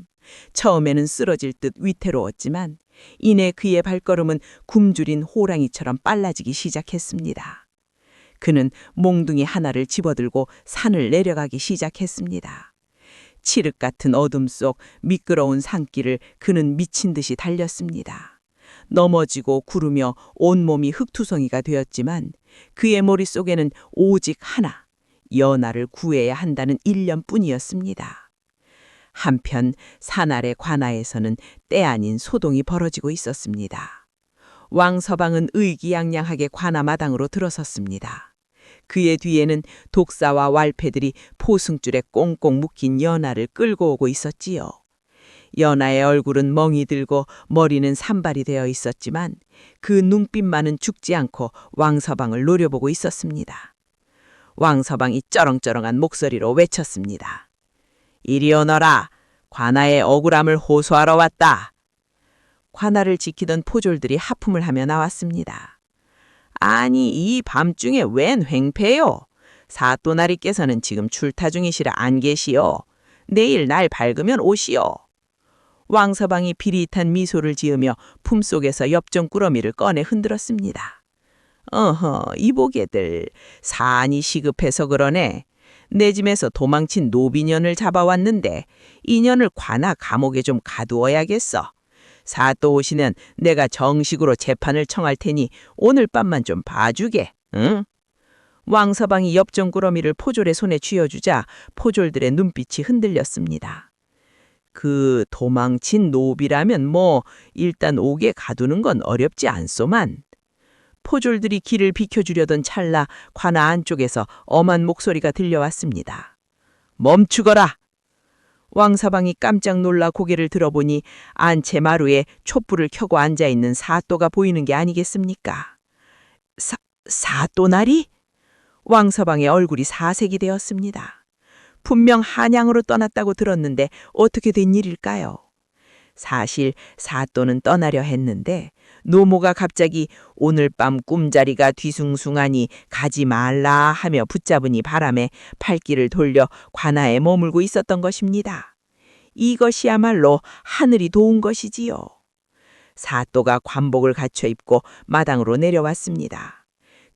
Speaker 2: 처음에는 쓰러질 듯 위태로웠지만 이내 그의 발걸음은 굶주린 호랑이처럼 빨라지기 시작했습니다. 그는 몽둥이 하나를 집어들고 산을 내려가기 시작했습니다. 칠흑 같은 어둠 속 미끄러운 산길을 그는 미친 듯이 달렸습니다. 넘어지고 구르며 온몸이 흙투성이가 되었지만 그의 머릿속에는 오직 하나, 연아를 구해야 한다는 일념뿐이었습니다. 한편 산 아래 관아에서는 때 아닌 소동이 벌어지고 있었습니다. 왕서방은 의기양양하게 관아 마당으로 들어섰습니다. 그의 뒤에는 독사와 왈패들이 포승줄에 꽁꽁 묶인 연아를 끌고 오고 있었지요. 연아의 얼굴은 멍이 들고 머리는 산발이 되어 있었지만 그 눈빛만은 죽지 않고 왕서방을 노려보고 있었습니다. 왕서방이 쩌렁쩌렁한 목소리로 외쳤습니다. 이리 오너라. 관아의 억울함을 호소하러 왔다. 관아를 지키던 포졸들이 하품을 하며 나왔습니다. 아니 이 밤중에 웬 횡패요? 사또나리께서는 지금 출타 중이시라 안 계시오. 내일 날 밝으면 오시오. 왕서방이 비릿한 미소를 지으며 품속에서 엽전꾸러미를 꺼내 흔들었습니다. 어허, 이보게들 산이 시급해서 그러네. 내 집에서 도망친 노비년을 잡아왔는데 이 년을 관아 감옥에 좀 가두어야겠어. 사또 오시면 내가 정식으로 재판을 청할 테니 오늘 밤만 좀 봐주게. 응? 왕서방이 엽전꾸러미를 포졸의 손에 쥐어주자 포졸들의 눈빛이 흔들렸습니다. 그 도망친 노비라면 일단 옥에 가두는 건 어렵지 않소만. 포졸들이 길을 비켜주려던 찰나 관아 안쪽에서 엄한 목소리가 들려왔습니다. 멈추거라! 왕서방이 깜짝 놀라 고개를 들어보니 안채 마루에 촛불을 켜고 앉아있는 사또가 보이는 게 아니겠습니까? 사또나리? 왕서방의 얼굴이 사색이 되었습니다. 분명 한양으로 떠났다고 들었는데 어떻게 된 일일까요? 사실 사또는 떠나려 했는데 노모가 갑자기 오늘 밤 꿈자리가 뒤숭숭하니 가지 말라 하며 붙잡으니 바람에 팔길을 돌려 관아에 머물고 있었던 것입니다. 이것이야말로 하늘이 도운 것이지요. 사또가 관복을 갖춰 입고 마당으로 내려왔습니다.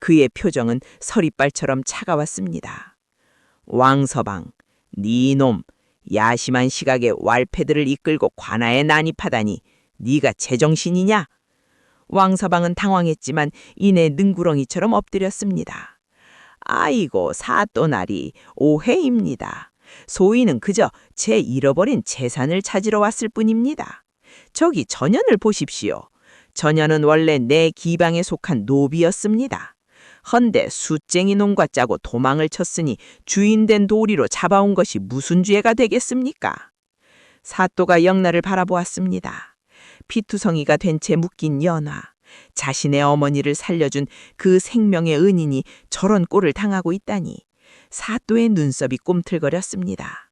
Speaker 2: 그의 표정은 서리발처럼 차가웠습니다. 왕서방, 네 놈 야심한 시각에 왈패들을 이끌고 관아에 난입하다니 네가 제정신이냐? 왕서방은 당황했지만 이내 능구렁이처럼 엎드렸습니다. 아이고 사또나리 오해입니다. 소인은 그저 제 잃어버린 재산을 찾으러 왔을 뿐입니다. 저기 전현을 보십시오. 전현은 원래 내 기방에 속한 노비였습니다. 헌데 숫쟁이 놈과 짜고 도망을 쳤으니 주인된 도리로 잡아온 것이 무슨 죄가 되겠습니까? 사또가 영나를 바라보았습니다. 피투성이가 된 채 묶인 연화, 자신의 어머니를 살려준 그 생명의 은인이 저런 꼴을 당하고 있다니 사또의 눈썹이 꿈틀거렸습니다.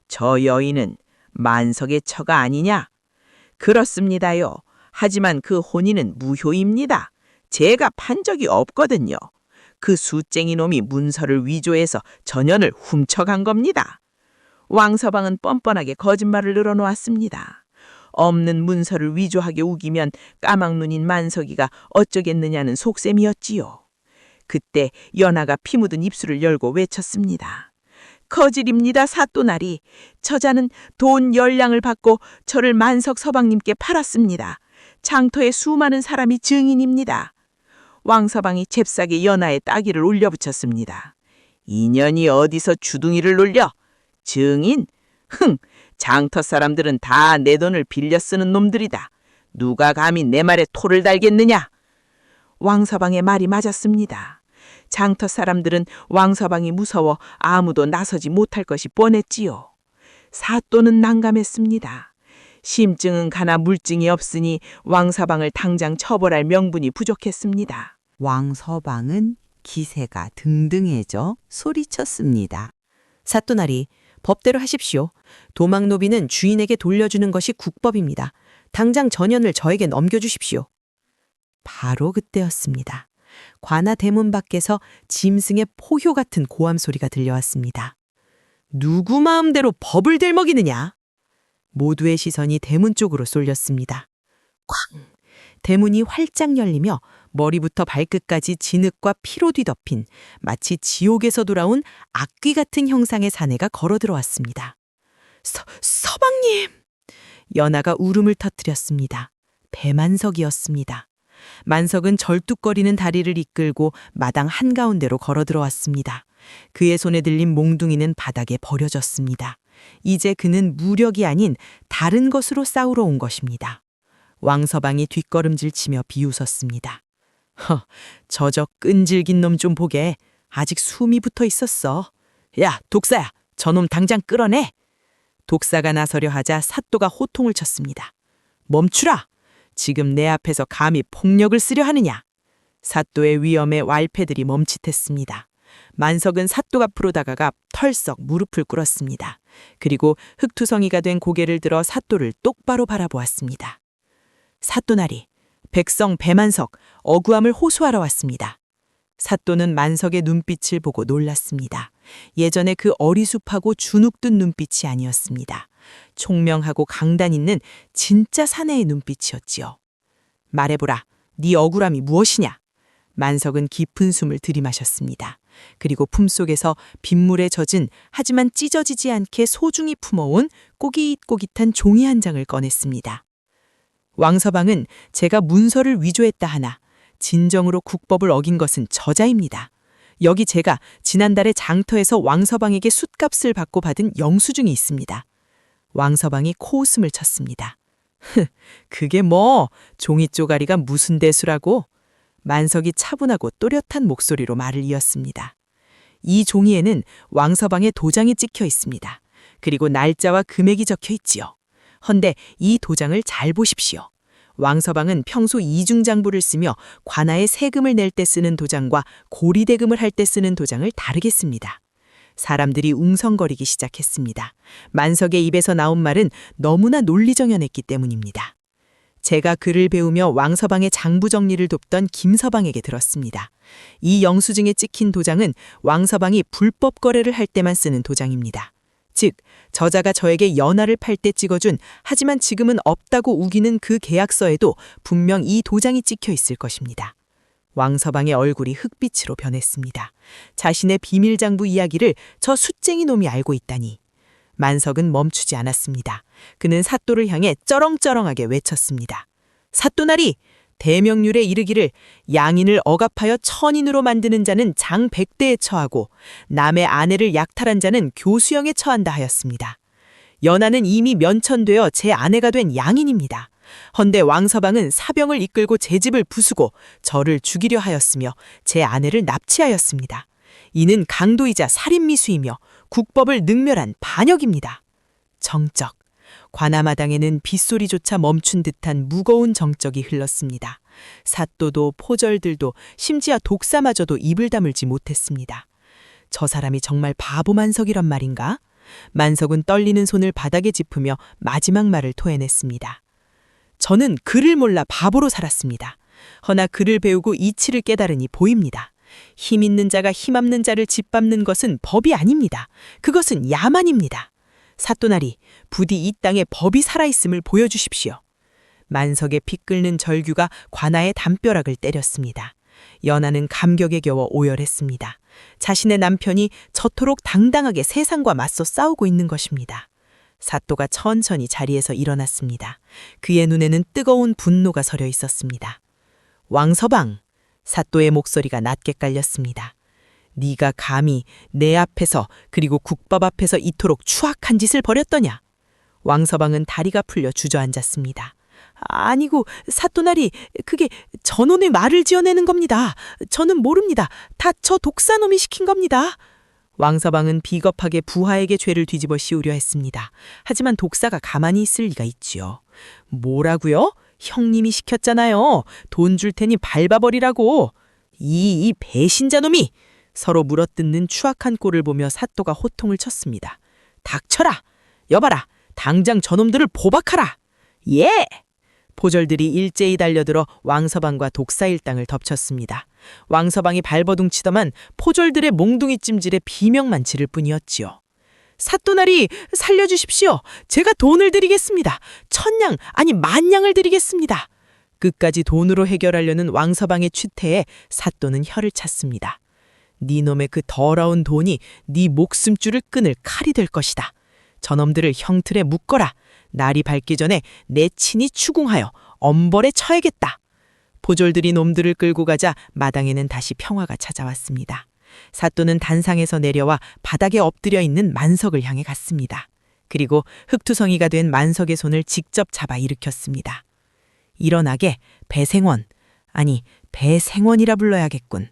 Speaker 2: 저 여인은 만석의 처가 아니냐? 그렇습니다요. 하지만 그 혼인은 무효입니다. 제가 판 적이 없거든요. 그 숫쟁이 놈이 문서를 위조해서 전현을 훔쳐간 겁니다. 왕서방은 뻔뻔하게 거짓말을 늘어놓았습니다. 없는 문서를 위조하게 우기면 까막눈인 만석이가 어쩌겠느냐는 속셈이었지요. 그때 연아가 피 묻은 입술을 열고 외쳤습니다. 거질입니다, 사또나리. 저자는 돈 10량을 받고 저를 만석 서방님께 팔았습니다. 장터에 수많은 사람이 증인입니다. 왕서방이 잽싸게 연하에 따기를 올려붙였습니다. 인연이 어디서 주둥이를 놀려? 증인? 흥! 장터 사람들은 다 내 돈을 빌려 쓰는 놈들이다. 누가 감히 내 말에 토를 달겠느냐? 왕서방의 말이 맞았습니다. 장터 사람들은 왕서방이 무서워 아무도 나서지 못할 것이 뻔했지요. 사또는 난감했습니다. 심증은 가나 물증이 없으니 왕서방을 당장 처벌할 명분이 부족했습니다.
Speaker 3: 왕서방은 기세가 등등해져 소리쳤습니다. 사또나리, 법대로 하십시오. 도망노비는 주인에게 돌려주는 것이 국법입니다. 당장 전연을 저에게 넘겨주십시오. 바로 그때였습니다. 관아 대문 밖에서 짐승의 포효 같은 고함 소리가 들려왔습니다. 누구 마음대로 법을 들먹이느냐? 모두의 시선이 대문 쪽으로 쏠렸습니다. 쾅! 대문이 활짝 열리며 머리부터 발끝까지 진흙과 피로 뒤덮인 마치 지옥에서 돌아온 악귀 같은 형상의 사내가 걸어 들어왔습니다. 서방님! 연하가 울음을 터뜨렸습니다. 배만석이었습니다. 만석은 절뚝거리는 다리를 이끌고 마당 한가운데로 걸어 들어왔습니다. 그의 손에 들린 몽둥이는 바닥에 버려졌습니다. 이제 그는 무력이 아닌 다른 것으로 싸우러 온 것입니다. 왕서방이 뒷걸음질 치며 비웃었습니다. 저 끈질긴 놈 좀 보게. 아직 숨이 붙어 있었어. 야, 독사야, 저놈 당장 끌어내. 독사가 나서려 하자 사또가 호통을 쳤습니다. 멈추라! 지금 내 앞에서 감히 폭력을 쓰려 하느냐? 사또의 위엄에 왈패들이 멈칫했습니다. 만석은 사또 앞으로 다가가 털썩 무릎을 꿇었습니다. 그리고 흑투성이가 된 고개를 들어 사또를 똑바로 바라보았습니다. 사또나리, 백성 배만석, 억울함을 호소하러 왔습니다. 사또는 만석의 눈빛을 보고 놀랐습니다. 예전에 그 어리숙하고 주눅든 눈빛이 아니었습니다. 총명하고 강단 있는 진짜 사내의 눈빛이었지요. 말해보라, 네 억울함이 무엇이냐? 만석은 깊은 숨을 들이마셨습니다. 그리고 품속에서 빗물에 젖은 하지만 찢어지지 않게 소중히 품어온 꼬깃꼬깃한 종이 한 장을 꺼냈습니다. 왕서방은 제가 문서를 위조했다 하나 진정으로 국법을 어긴 것은 저자입니다. 여기 제가 지난달에 장터에서 왕서방에게 숫값을 받고 받은 영수증이 있습니다. 왕서방이 코웃음을 쳤습니다. 그게 뭐 종이 쪼가리가 무슨 대수라고? 만석이 차분하고 또렷한 목소리로 말을 이었습니다. 이 종이에는 왕서방의 도장이 찍혀 있습니다. 그리고 날짜와 금액이 적혀 있지요. 헌데 이 도장을 잘 보십시오. 왕서방은 평소 이중장부를 쓰며 관아에 세금을 낼 때 쓰는 도장과 고리대금을 할 때 쓰는 도장을 다르게 씁니다. 사람들이 웅성거리기 시작했습니다. 만석의 입에서 나온 말은 너무나 논리정연했기 때문입니다. 제가 글을 배우며 왕서방의 장부 정리를 돕던 김서방에게 들었습니다. 이 영수증에 찍힌 도장은 왕서방이 불법 거래를 할 때만 쓰는 도장입니다. 즉, 저자가 저에게 연하를 팔 때 찍어준 하지만 지금은 없다고 우기는 그 계약서에도 분명 이 도장이 찍혀 있을 것입니다. 왕서방의 얼굴이 흑빛으로 변했습니다. 자신의 비밀장부 이야기를 저 숫쟁이 놈이 알고 있다니. 만석은 멈추지 않았습니다. 그는 사또를 향해 쩌렁쩌렁하게 외쳤습니다. 사또나리! 대명률에 이르기를 양인을 억압하여 천인으로 만드는 자는 장 100대에 처하고 남의 아내를 약탈한 자는 교수형에 처한다 하였습니다. 연하는 이미 면천되어 제 아내가 된 양인입니다. 헌데 왕서방은 사병을 이끌고 제 집을 부수고 저를 죽이려 하였으며 제 아내를 납치하였습니다. 이는 강도이자 살인미수이며 국법을 능멸한 반역입니다. 정적. 관아마당에는 빗소리조차 멈춘 듯한 무거운 정적이 흘렀습니다. 사또도 포절들도 심지어 독사마저도 입을 다물지 못했습니다. 저 사람이 정말 바보 만석이란 말인가? 만석은 떨리는 손을 바닥에 짚으며 마지막 말을 토해냈습니다. 저는 글을 몰라 바보로 살았습니다. 허나 글을 배우고 이치를 깨달으니 보입니다. 힘 있는 자가 힘없는 자를 짓밟는 것은 법이 아닙니다. 그것은 야만입니다. 사또나리, 부디 이 땅에 법이 살아있음을 보여주십시오. 만석의 피 끓는 절규가 관아의 담벼락을 때렸습니다.
Speaker 2: 연하는 감격에 겨워 오열했습니다. 자신의 남편이 저토록 당당하게 세상과 맞서 싸우고 있는 것입니다. 사또가 천천히 자리에서 일어났습니다. 그의 눈에는 뜨거운 분노가 서려 있었습니다. 왕서방, 사또의 목소리가 낮게 깔렸습니다. 네가 감히 내 앞에서 그리고 국밥 앞에서 이토록 추악한 짓을 벌였더냐? 왕서방은 다리가 풀려 주저앉았습니다. 아니고 사또나리, 그게 전원의 말을 지어내는 겁니다. 저는 모릅니다. 다 저 독사놈이 시킨 겁니다. 왕서방은 비겁하게 부하에게 죄를 뒤집어 씌우려 했습니다. 하지만 독사가 가만히 있을 리가 있지요. 뭐라고요? 형님이 시켰잖아요. 돈 줄 테니 밟아버리라고. 이 배신자놈이! 서로 물어뜯는 추악한 꼴을 보며 사또가 호통을 쳤습니다. 닥쳐라! 여봐라! 당장 저놈들을 포박하라! 예! 포졸들이 일제히 달려들어 왕서방과 독사일당을 덮쳤습니다. 왕서방이 발버둥치더만 포졸들의 몽둥이 찜질에 비명만 지를 뿐이었지요. 사또나리, 살려주십시오. 제가 돈을 드리겠습니다. 1000냥, 아니 10,000냥을 드리겠습니다. 끝까지 돈으로 해결하려는 왕서방의 취태에 사또는 혀를 찼습니다. 네 놈의 그 더러운 돈이 네 목숨줄을 끊을 칼이 될 것이다. 저놈들을 형틀에 묶어라. 날이 밝기 전에 내 친히 추궁하여 엄벌에 처해겠다. 포졸들이 놈들을 끌고 가자 마당에는 다시 평화가 찾아왔습니다. 사또는 단상에서 내려와 바닥에 엎드려 있는 만석을 향해 갔습니다. 그리고 흑투성이가 된 만석의 손을 직접 잡아 일으켰습니다. 일어나게, 배생원, 아니 배생원이라 불러야겠군.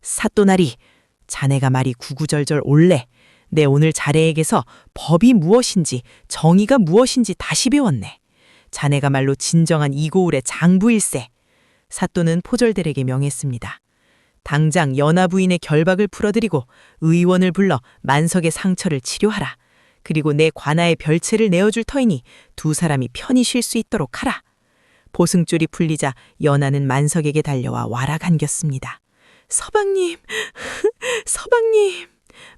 Speaker 2: 사또나리, 자네가 말이 구구절절 옳래. 내 오늘 자네에게서 법이 무엇인지 정의가 무엇인지 다시 배웠네. 자네가 말로 진정한 이고울의 장부일세. 사또는 포졸들에게 명했습니다. 당장 연하 부인의 결박을 풀어드리고 의원을 불러 만석의 상처를 치료하라. 그리고 내 관아의 별채를 내어줄 터이니 두 사람이 편히 쉴 수 있도록 하라. 보승줄이 풀리자 연하는 만석에게 달려와 와라 간겼습니다. 서방님, 서방님.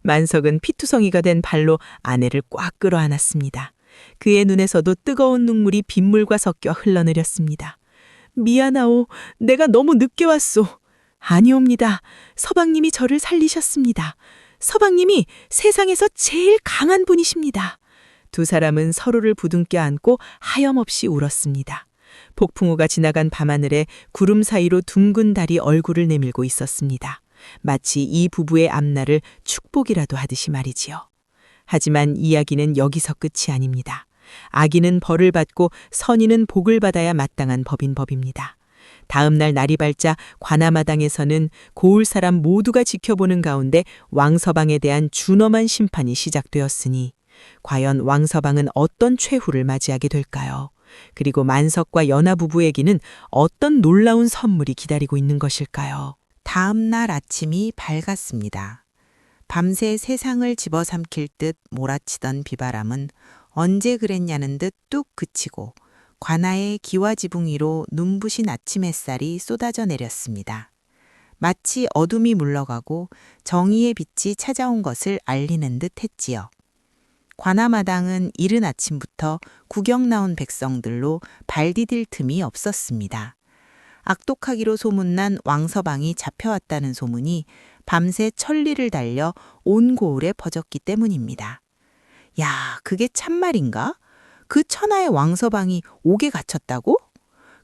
Speaker 2: 만석은 피투성이가 된 발로 아내를 꽉 끌어안았습니다. 그의 눈에서도 뜨거운 눈물이 빗물과 섞여 흘러내렸습니다. 미안하오. 내가 너무 늦게 왔소. 아니옵니다. 서방님이 저를 살리셨습니다. 서방님이 세상에서 제일 강한 분이십니다. 두 사람은 서로를 부둥켜 안고 하염없이 울었습니다. 폭풍우가 지나간 밤하늘에 구름 사이로 둥근 달이 얼굴을 내밀고 있었습니다. 마치 이 부부의 앞날을 축복이라도 하듯이 말이지요. 하지만 이야기는 여기서 끝이 아닙니다. 악인은 벌을 받고 선인은 복을 받아야 마땅한 법인 법입니다. 다음 날 날이 밝자 관아마당에서는 고을 사람 모두가 지켜보는 가운데 왕서방에 대한 준엄한 심판이 시작되었으니 과연 왕서방은 어떤 최후를 맞이하게 될까요? 그리고 만석과 연하 부부에게는 어떤 놀라운 선물이 기다리고 있는 것일까요?
Speaker 3: 다음 날 아침이 밝았습니다. 밤새 세상을 집어삼킬 듯 몰아치던 비바람은 언제 그랬냐는 듯 뚝 그치고 관아의 기와지붕 위로 눈부신 아침 햇살이 쏟아져 내렸습니다. 마치 어둠이 물러가고 정의의 빛이 찾아온 것을 알리는 듯 했지요. 관아마당은 이른 아침부터 구경 나온 백성들로 발 디딜 틈이 없었습니다. 악독하기로 소문난 왕서방이 잡혀왔다는 소문이 밤새 천리를 달려 온 고을에 퍼졌기 때문입니다. 야, 그게 참말인가? 그 천하의 왕서방이 옥에 갇혔다고?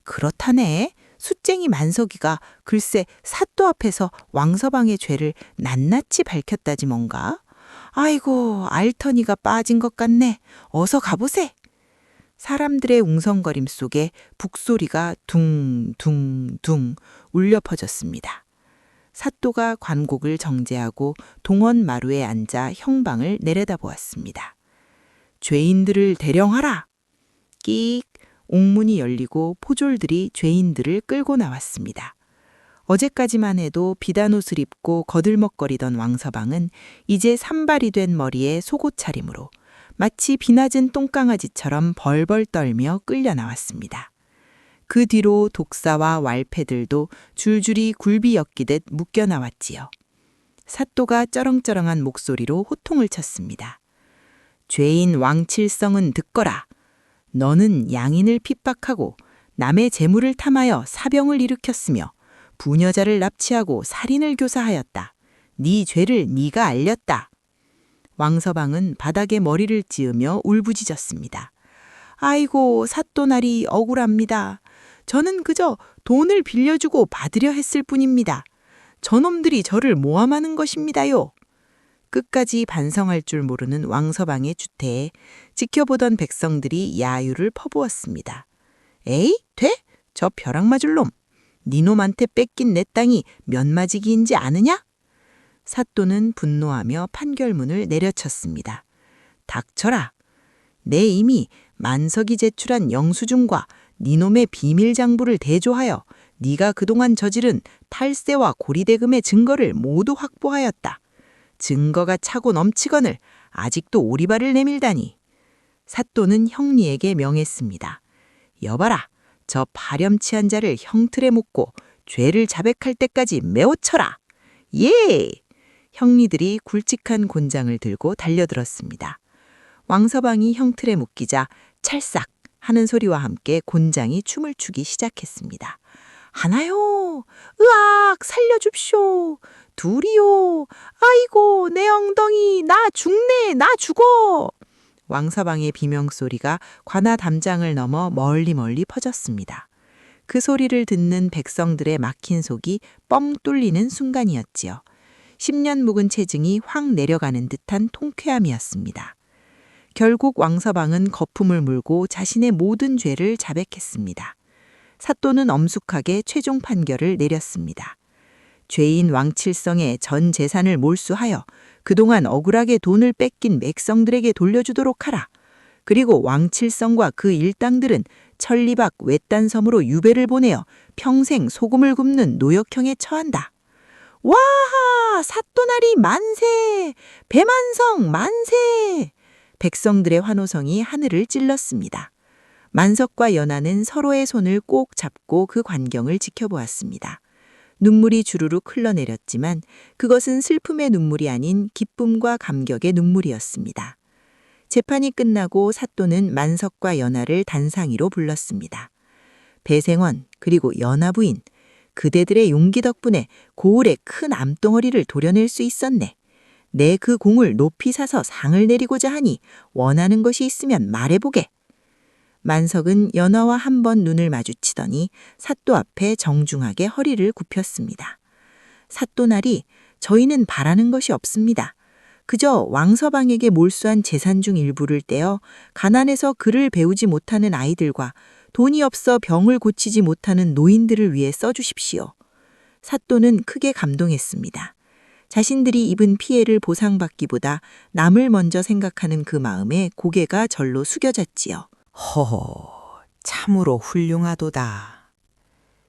Speaker 3: 그렇다네. 숫쟁이 만석이가 글쎄 사또 앞에서 왕서방의 죄를 낱낱이 밝혔다지 뭔가. 아이고, 알터니가 빠진 것 같네. 어서 가보세. 사람들의 웅성거림 속에 북소리가 둥둥둥 울려 퍼졌습니다. 사또가 관곡을 정제하고 동원 마루에 앉아 형방을 내려다보았습니다. 죄인들을 대령하라. 끽, 옥문이 열리고 포졸들이 죄인들을 끌고 나왔습니다. 어제까지만 해도 비단 옷을 입고 거들먹거리던 왕서방은 이제 산발이 된 머리에 속옷 차림으로 마치 비낮은 똥강아지처럼 벌벌 떨며 끌려 나왔습니다. 그 뒤로 독사와 왈패들도 줄줄이 굴비 엮이듯 묶여 나왔지요. 사또가 쩌렁쩌렁한 목소리로 호통을 쳤습니다. 죄인 왕칠성은 듣거라. 너는 양인을 핍박하고 남의 재물을 탐하여 사병을 일으켰으며
Speaker 2: 부녀자를 납치하고 살인을 교사하였다. 네 죄를 네가 알렸다. 왕서방은 바닥에 머리를 찌으며 울부짖었습니다. 아이고, 사또나리 억울합니다. 저는 그저 돈을 빌려주고 받으려 했을 뿐입니다. 저놈들이 저를 모함하는 것입니다요. 끝까지 반성할 줄 모르는 왕서방의 주태에 지켜보던 백성들이 야유를 퍼부었습니다. 에이, 돼? 저 벼락 맞을 놈. 네 놈한테 뺏긴 내 땅이 면마지기인지 아느냐? 사또는 분노하며 판결문을 내려쳤습니다. 닥쳐라. 내 이미 만석이 제출한 영수증과 니놈의 비밀장부를 대조하여 네가 그동안 저지른 탈세와 고리대금의 증거를 모두 확보하였다. 증거가 차고 넘치거늘 아직도 오리발을 내밀다니. 사또는 형리에게 명했습니다. 여봐라, 저 파렴치한 자를 형틀에 묶고 죄를 자백할 때까지 메워쳐라. 예! 형리들이 굵직한 곤장을 들고 달려들었습니다. 왕서방이 형틀에 묶이자 찰싹 하는 소리와 함께 곤장이 춤을 추기 시작했습니다. 하나요, 으악, 살려줍쇼. 둘이요, 아이고, 내 엉덩이, 나 죽네, 나 죽어. 왕서방의 비명소리가 관아 담장을 넘어 멀리 퍼졌습니다. 그 소리를 듣는 백성들의 막힌 속이 뻥 뚫리는 순간이었지요. 10년 묵은 체증이 확 내려가는 듯한 통쾌함이었습니다. 결국 왕서방은 거품을 물고 자신의 모든 죄를 자백했습니다. 사또는 엄숙하게 최종 판결을 내렸습니다. 죄인 왕칠성의 전 재산을 몰수하여 그동안 억울하게 돈을 뺏긴 백성들에게 돌려주도록 하라. 그리고 왕칠성과 그 일당들은 천리밖 외딴섬으로 유배를 보내어 평생 소금을 굽는 노역형에 처한다. 와하! 사또나리 만세! 배만성 만세! 백성들의 환호성이 하늘을 찔렀습니다. 만석과 연하는 서로의 손을 꼭 잡고 그 광경을 지켜보았습니다. 눈물이 주르륵 흘러내렸지만 그것은 슬픔의 눈물이 아닌 기쁨과 감격의 눈물이었습니다. 재판이 끝나고 사또는 만석과 연하를 단상위로 불렀습니다. 배생원 그리고 연하 부인, 그대들의 용기 덕분에 고을의 큰 암덩어리를 도려낼 수 있었네. 내 그 공을 높이 사서 상을 내리고자 하니 원하는 것이 있으면 말해보게. 만석은 연하와 한 번 눈을 마주치더니 사또 앞에 정중하게 허리를 굽혔습니다. 사또나리, 저희는 바라는 것이 없습니다. 그저 왕서방에게 몰수한 재산 중 일부를 떼어 가난해서 글을 배우지 못하는 아이들과 돈이 없어 병을 고치지 못하는 노인들을 위해 써주십시오. 사또는 크게 감동했습니다. 자신들이 입은 피해를 보상받기보다 남을 먼저 생각하는 그 마음에 고개가 절로 숙여졌지요.
Speaker 3: 허허, 참으로 훌륭하도다.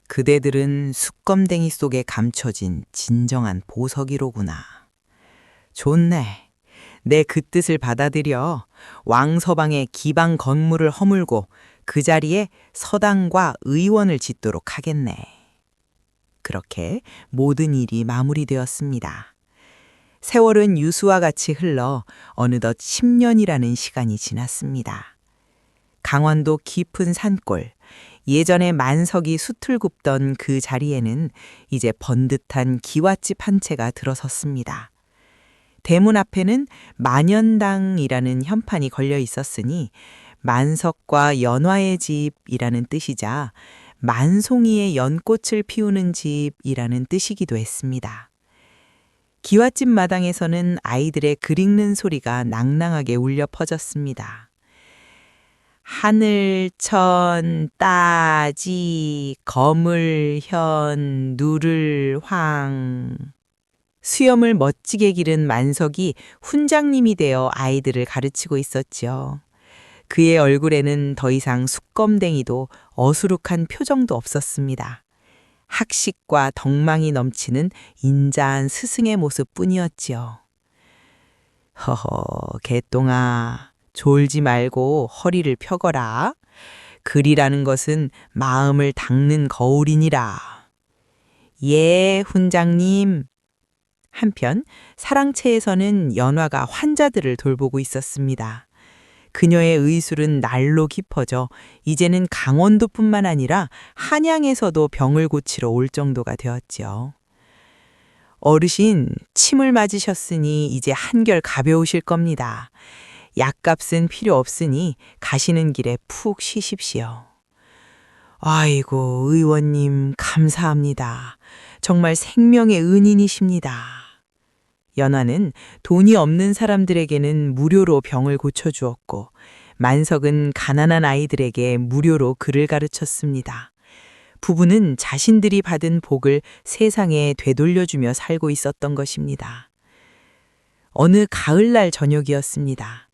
Speaker 3: 그대들은 숯검댕이 속에 감춰진 진정한 보석이로구나. 좋네. 내 그 뜻을 받아들여 왕서방의 기방 건물을 허물고 그 자리에 서당과 의원을 짓도록 하겠네. 그렇게 모든 일이 마무리되었습니다. 세월은 유수와 같이 흘러 어느덧 10년이라는 시간이 지났습니다. 강원도 깊은 산골, 예전에 만석이 숯을 굽던 그 자리에는 이제 번듯한 기와집 한 채가 들어섰습니다. 대문 앞에는 만연당이라는 현판이 걸려 있었으니 만석과 연화의 집이라는 뜻이자 만송이의 연꽃을 피우는 집이라는 뜻이기도 했습니다. 기와집 마당에서는 아이들의 글 읽는 소리가 낭낭하게 울려 퍼졌습니다. 하늘, 천, 따지, 거물, 현, 누를, 황. 수염을 멋지게 기른 만석이 훈장님이 되어 아이들을 가르치고 있었죠. 그의 얼굴에는 더 이상 숯검댕이도 어수룩한 표정도 없었습니다. 학식과 덕망이 넘치는 인자한 스승의 모습뿐이었지요. 허허, 개똥아, 졸지 말고 허리를 펴거라. 글이라는 것은 마음을 닦는 거울이니라. 예, 훈장님. 한편 사랑채에서는 연화가 환자들을 돌보고 있었습니다.
Speaker 2: 그녀의 의술은 날로 깊어져 이제는 강원도뿐만 아니라 한양에서도 병을 고치러 올 정도가 되었지요. 어르신, 침을 맞으셨으니 이제 한결 가벼우실 겁니다. 약값은 필요 없으니 가시는 길에 푹 쉬십시오. 아이고, 의원님, 감사합니다. 정말 생명의 은인이십니다. 연화는 돈이 없는 사람들에게는 무료로 병을 고쳐주었고, 만석은 가난한 아이들에게 무료로 글을 가르쳤습니다. 부부는 자신들이 받은 복을 세상에 되돌려주며 살고 있었던 것입니다. 어느 가을날 저녁이었습니다.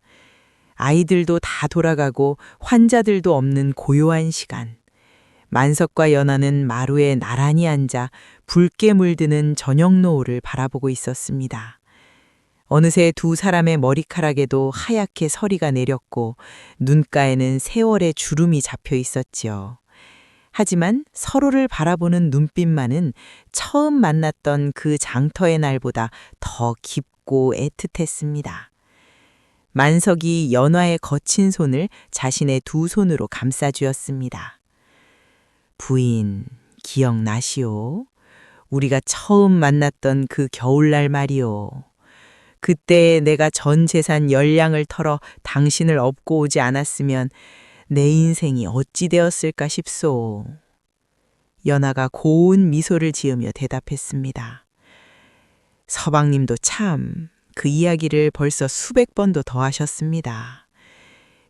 Speaker 2: 아이들도 다 돌아가고 환자들도 없는 고요한 시간. 만석과 연화는 마루에 나란히 앉아 붉게 물드는 저녁 노을을 바라보고 있었습니다. 어느새 두 사람의 머리카락에도 하얗게 서리가 내렸고 눈가에는 세월의 주름이 잡혀 있었지요. 하지만 서로를 바라보는 눈빛만은 처음 만났던 그 장터의 날보다 더 깊고 애틋했습니다. 만석이 연화의 거친 손을 자신의 두 손으로 감싸주었습니다. 부인, 기억나시오? 우리가 처음 만났던 그 겨울날 말이오. 그때 내가 전 재산 열량을 털어 당신을 업고 오지 않았으면 내 인생이 어찌 되었을까 싶소. 연하가 고운 미소를 지으며 대답했습니다. 서방님도 참 그 이야기를 벌써 수백 번도 더 하셨습니다.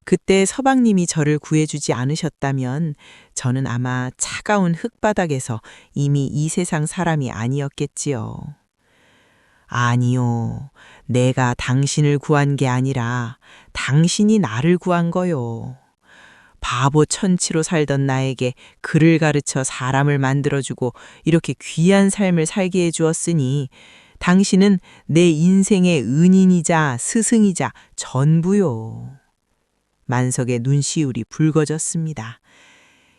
Speaker 2: 그때 서방님이 저를 구해주지 않으셨다면 저는 아마 차가운 흙바닥에서 이미 이 세상 사람이 아니었겠지요. 아니요. 내가 당신을 구한 게 아니라 당신이 나를 구한 거요. 바보 천치로 살던 나에게 글을 가르쳐 사람을 만들어주고 이렇게 귀한 삶을 살게 해주었으니 당신은 내 인생의 은인이자 스승이자 전부요. 만석의 눈시울이 붉어졌습니다.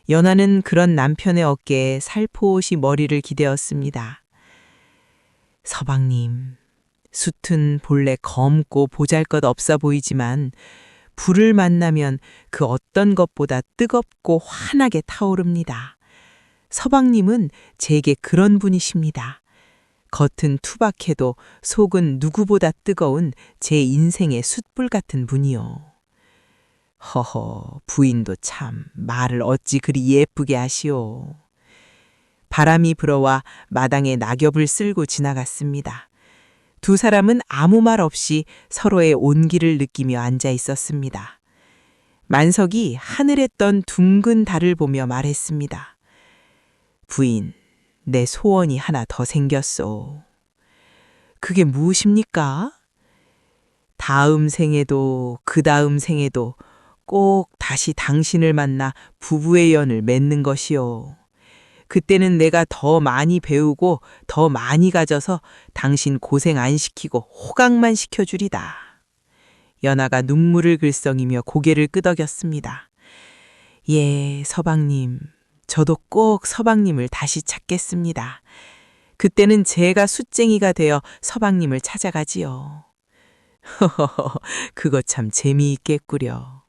Speaker 2: 연하는 그런 남편의 어깨에 살포시 머리를 기대었습니다. 서방님, 숯은 본래 검고 보잘것없어 보이지만 불을 만나면 그 어떤 것보다 뜨겁고 환하게 타오릅니다. 서방님은 제게 그런 분이십니다. 겉은 투박해도 속은 누구보다 뜨거운 제 인생의 숯불 같은 분이요. 허허, 부인도 참 말을 어찌 그리 예쁘게 하시오. 바람이 불어와 마당에 낙엽을 쓸고 지나갔습니다. 두 사람은 아무 말 없이 서로의 온기를 느끼며 앉아 있었습니다. 만석이 하늘에 떤 둥근 달을 보며 말했습니다. 부인, 내 소원이 하나 더 생겼소. 그게 무엇입니까? 다음 생에도 그 다음 생에도 꼭 다시 당신을 만나 부부의 연을 맺는 것이요. 그때는 내가 더 많이 배우고 더 많이 가져서 당신 고생 안 시키고 호강만 시켜주리다. 연하가 눈물을 글썽이며 고개를 끄덕였습니다. 예, 서방님. 저도 꼭 서방님을 다시 찾겠습니다. 그때는 제가 숫쟁이가 되어 서방님을 찾아가지요. 허허허, 그거 참 재미있겠구려.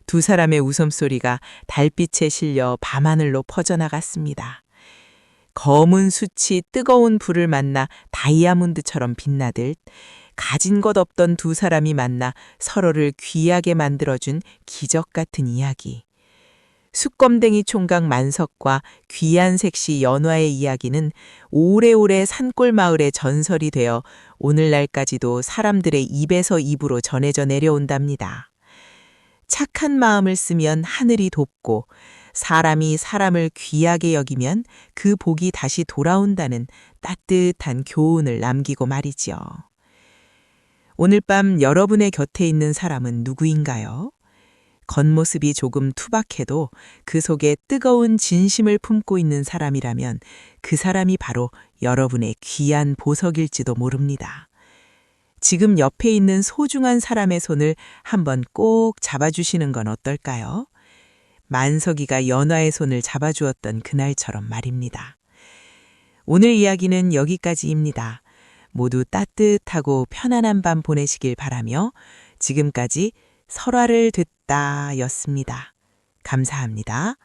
Speaker 2: 두 사람의 웃음소리가 달빛에 실려 밤하늘로 퍼져나갔습니다. 검은 숯이 뜨거운 불을 만나 다이아몬드처럼 빛나듯 가진 것 없던 두 사람이 만나 서로를 귀하게 만들어준 기적 같은 이야기. 숯검댕이 총각 만석과 귀한 색시 연화의 이야기는 오래오래 산골 마을의 전설이 되어 오늘날까지도 사람들의 입에서 입으로 전해져 내려온답니다. 착한 마음을 쓰면 하늘이 돕고 사람이 사람을 귀하게 여기면 그 복이 다시 돌아온다는 따뜻한 교훈을 남기고 말이지요. 오늘 밤 여러분의 곁에 있는 사람은 누구인가요? 겉모습이 조금 투박해도 그 속에 뜨거운 진심을 품고 있는 사람이라면 그 사람이 바로 여러분의 귀한 보석일지도 모릅니다. 지금 옆에 있는 소중한 사람의 손을 한번 꼭 잡아주시는 건 어떨까요? 만석이가 연화의 손을 잡아주었던 그날처럼 말입니다. 오늘 이야기는 여기까지입니다. 모두 따뜻하고 편안한 밤 보내시길 바라며 지금까지 설화를 듣다 였습니다. 감사합니다.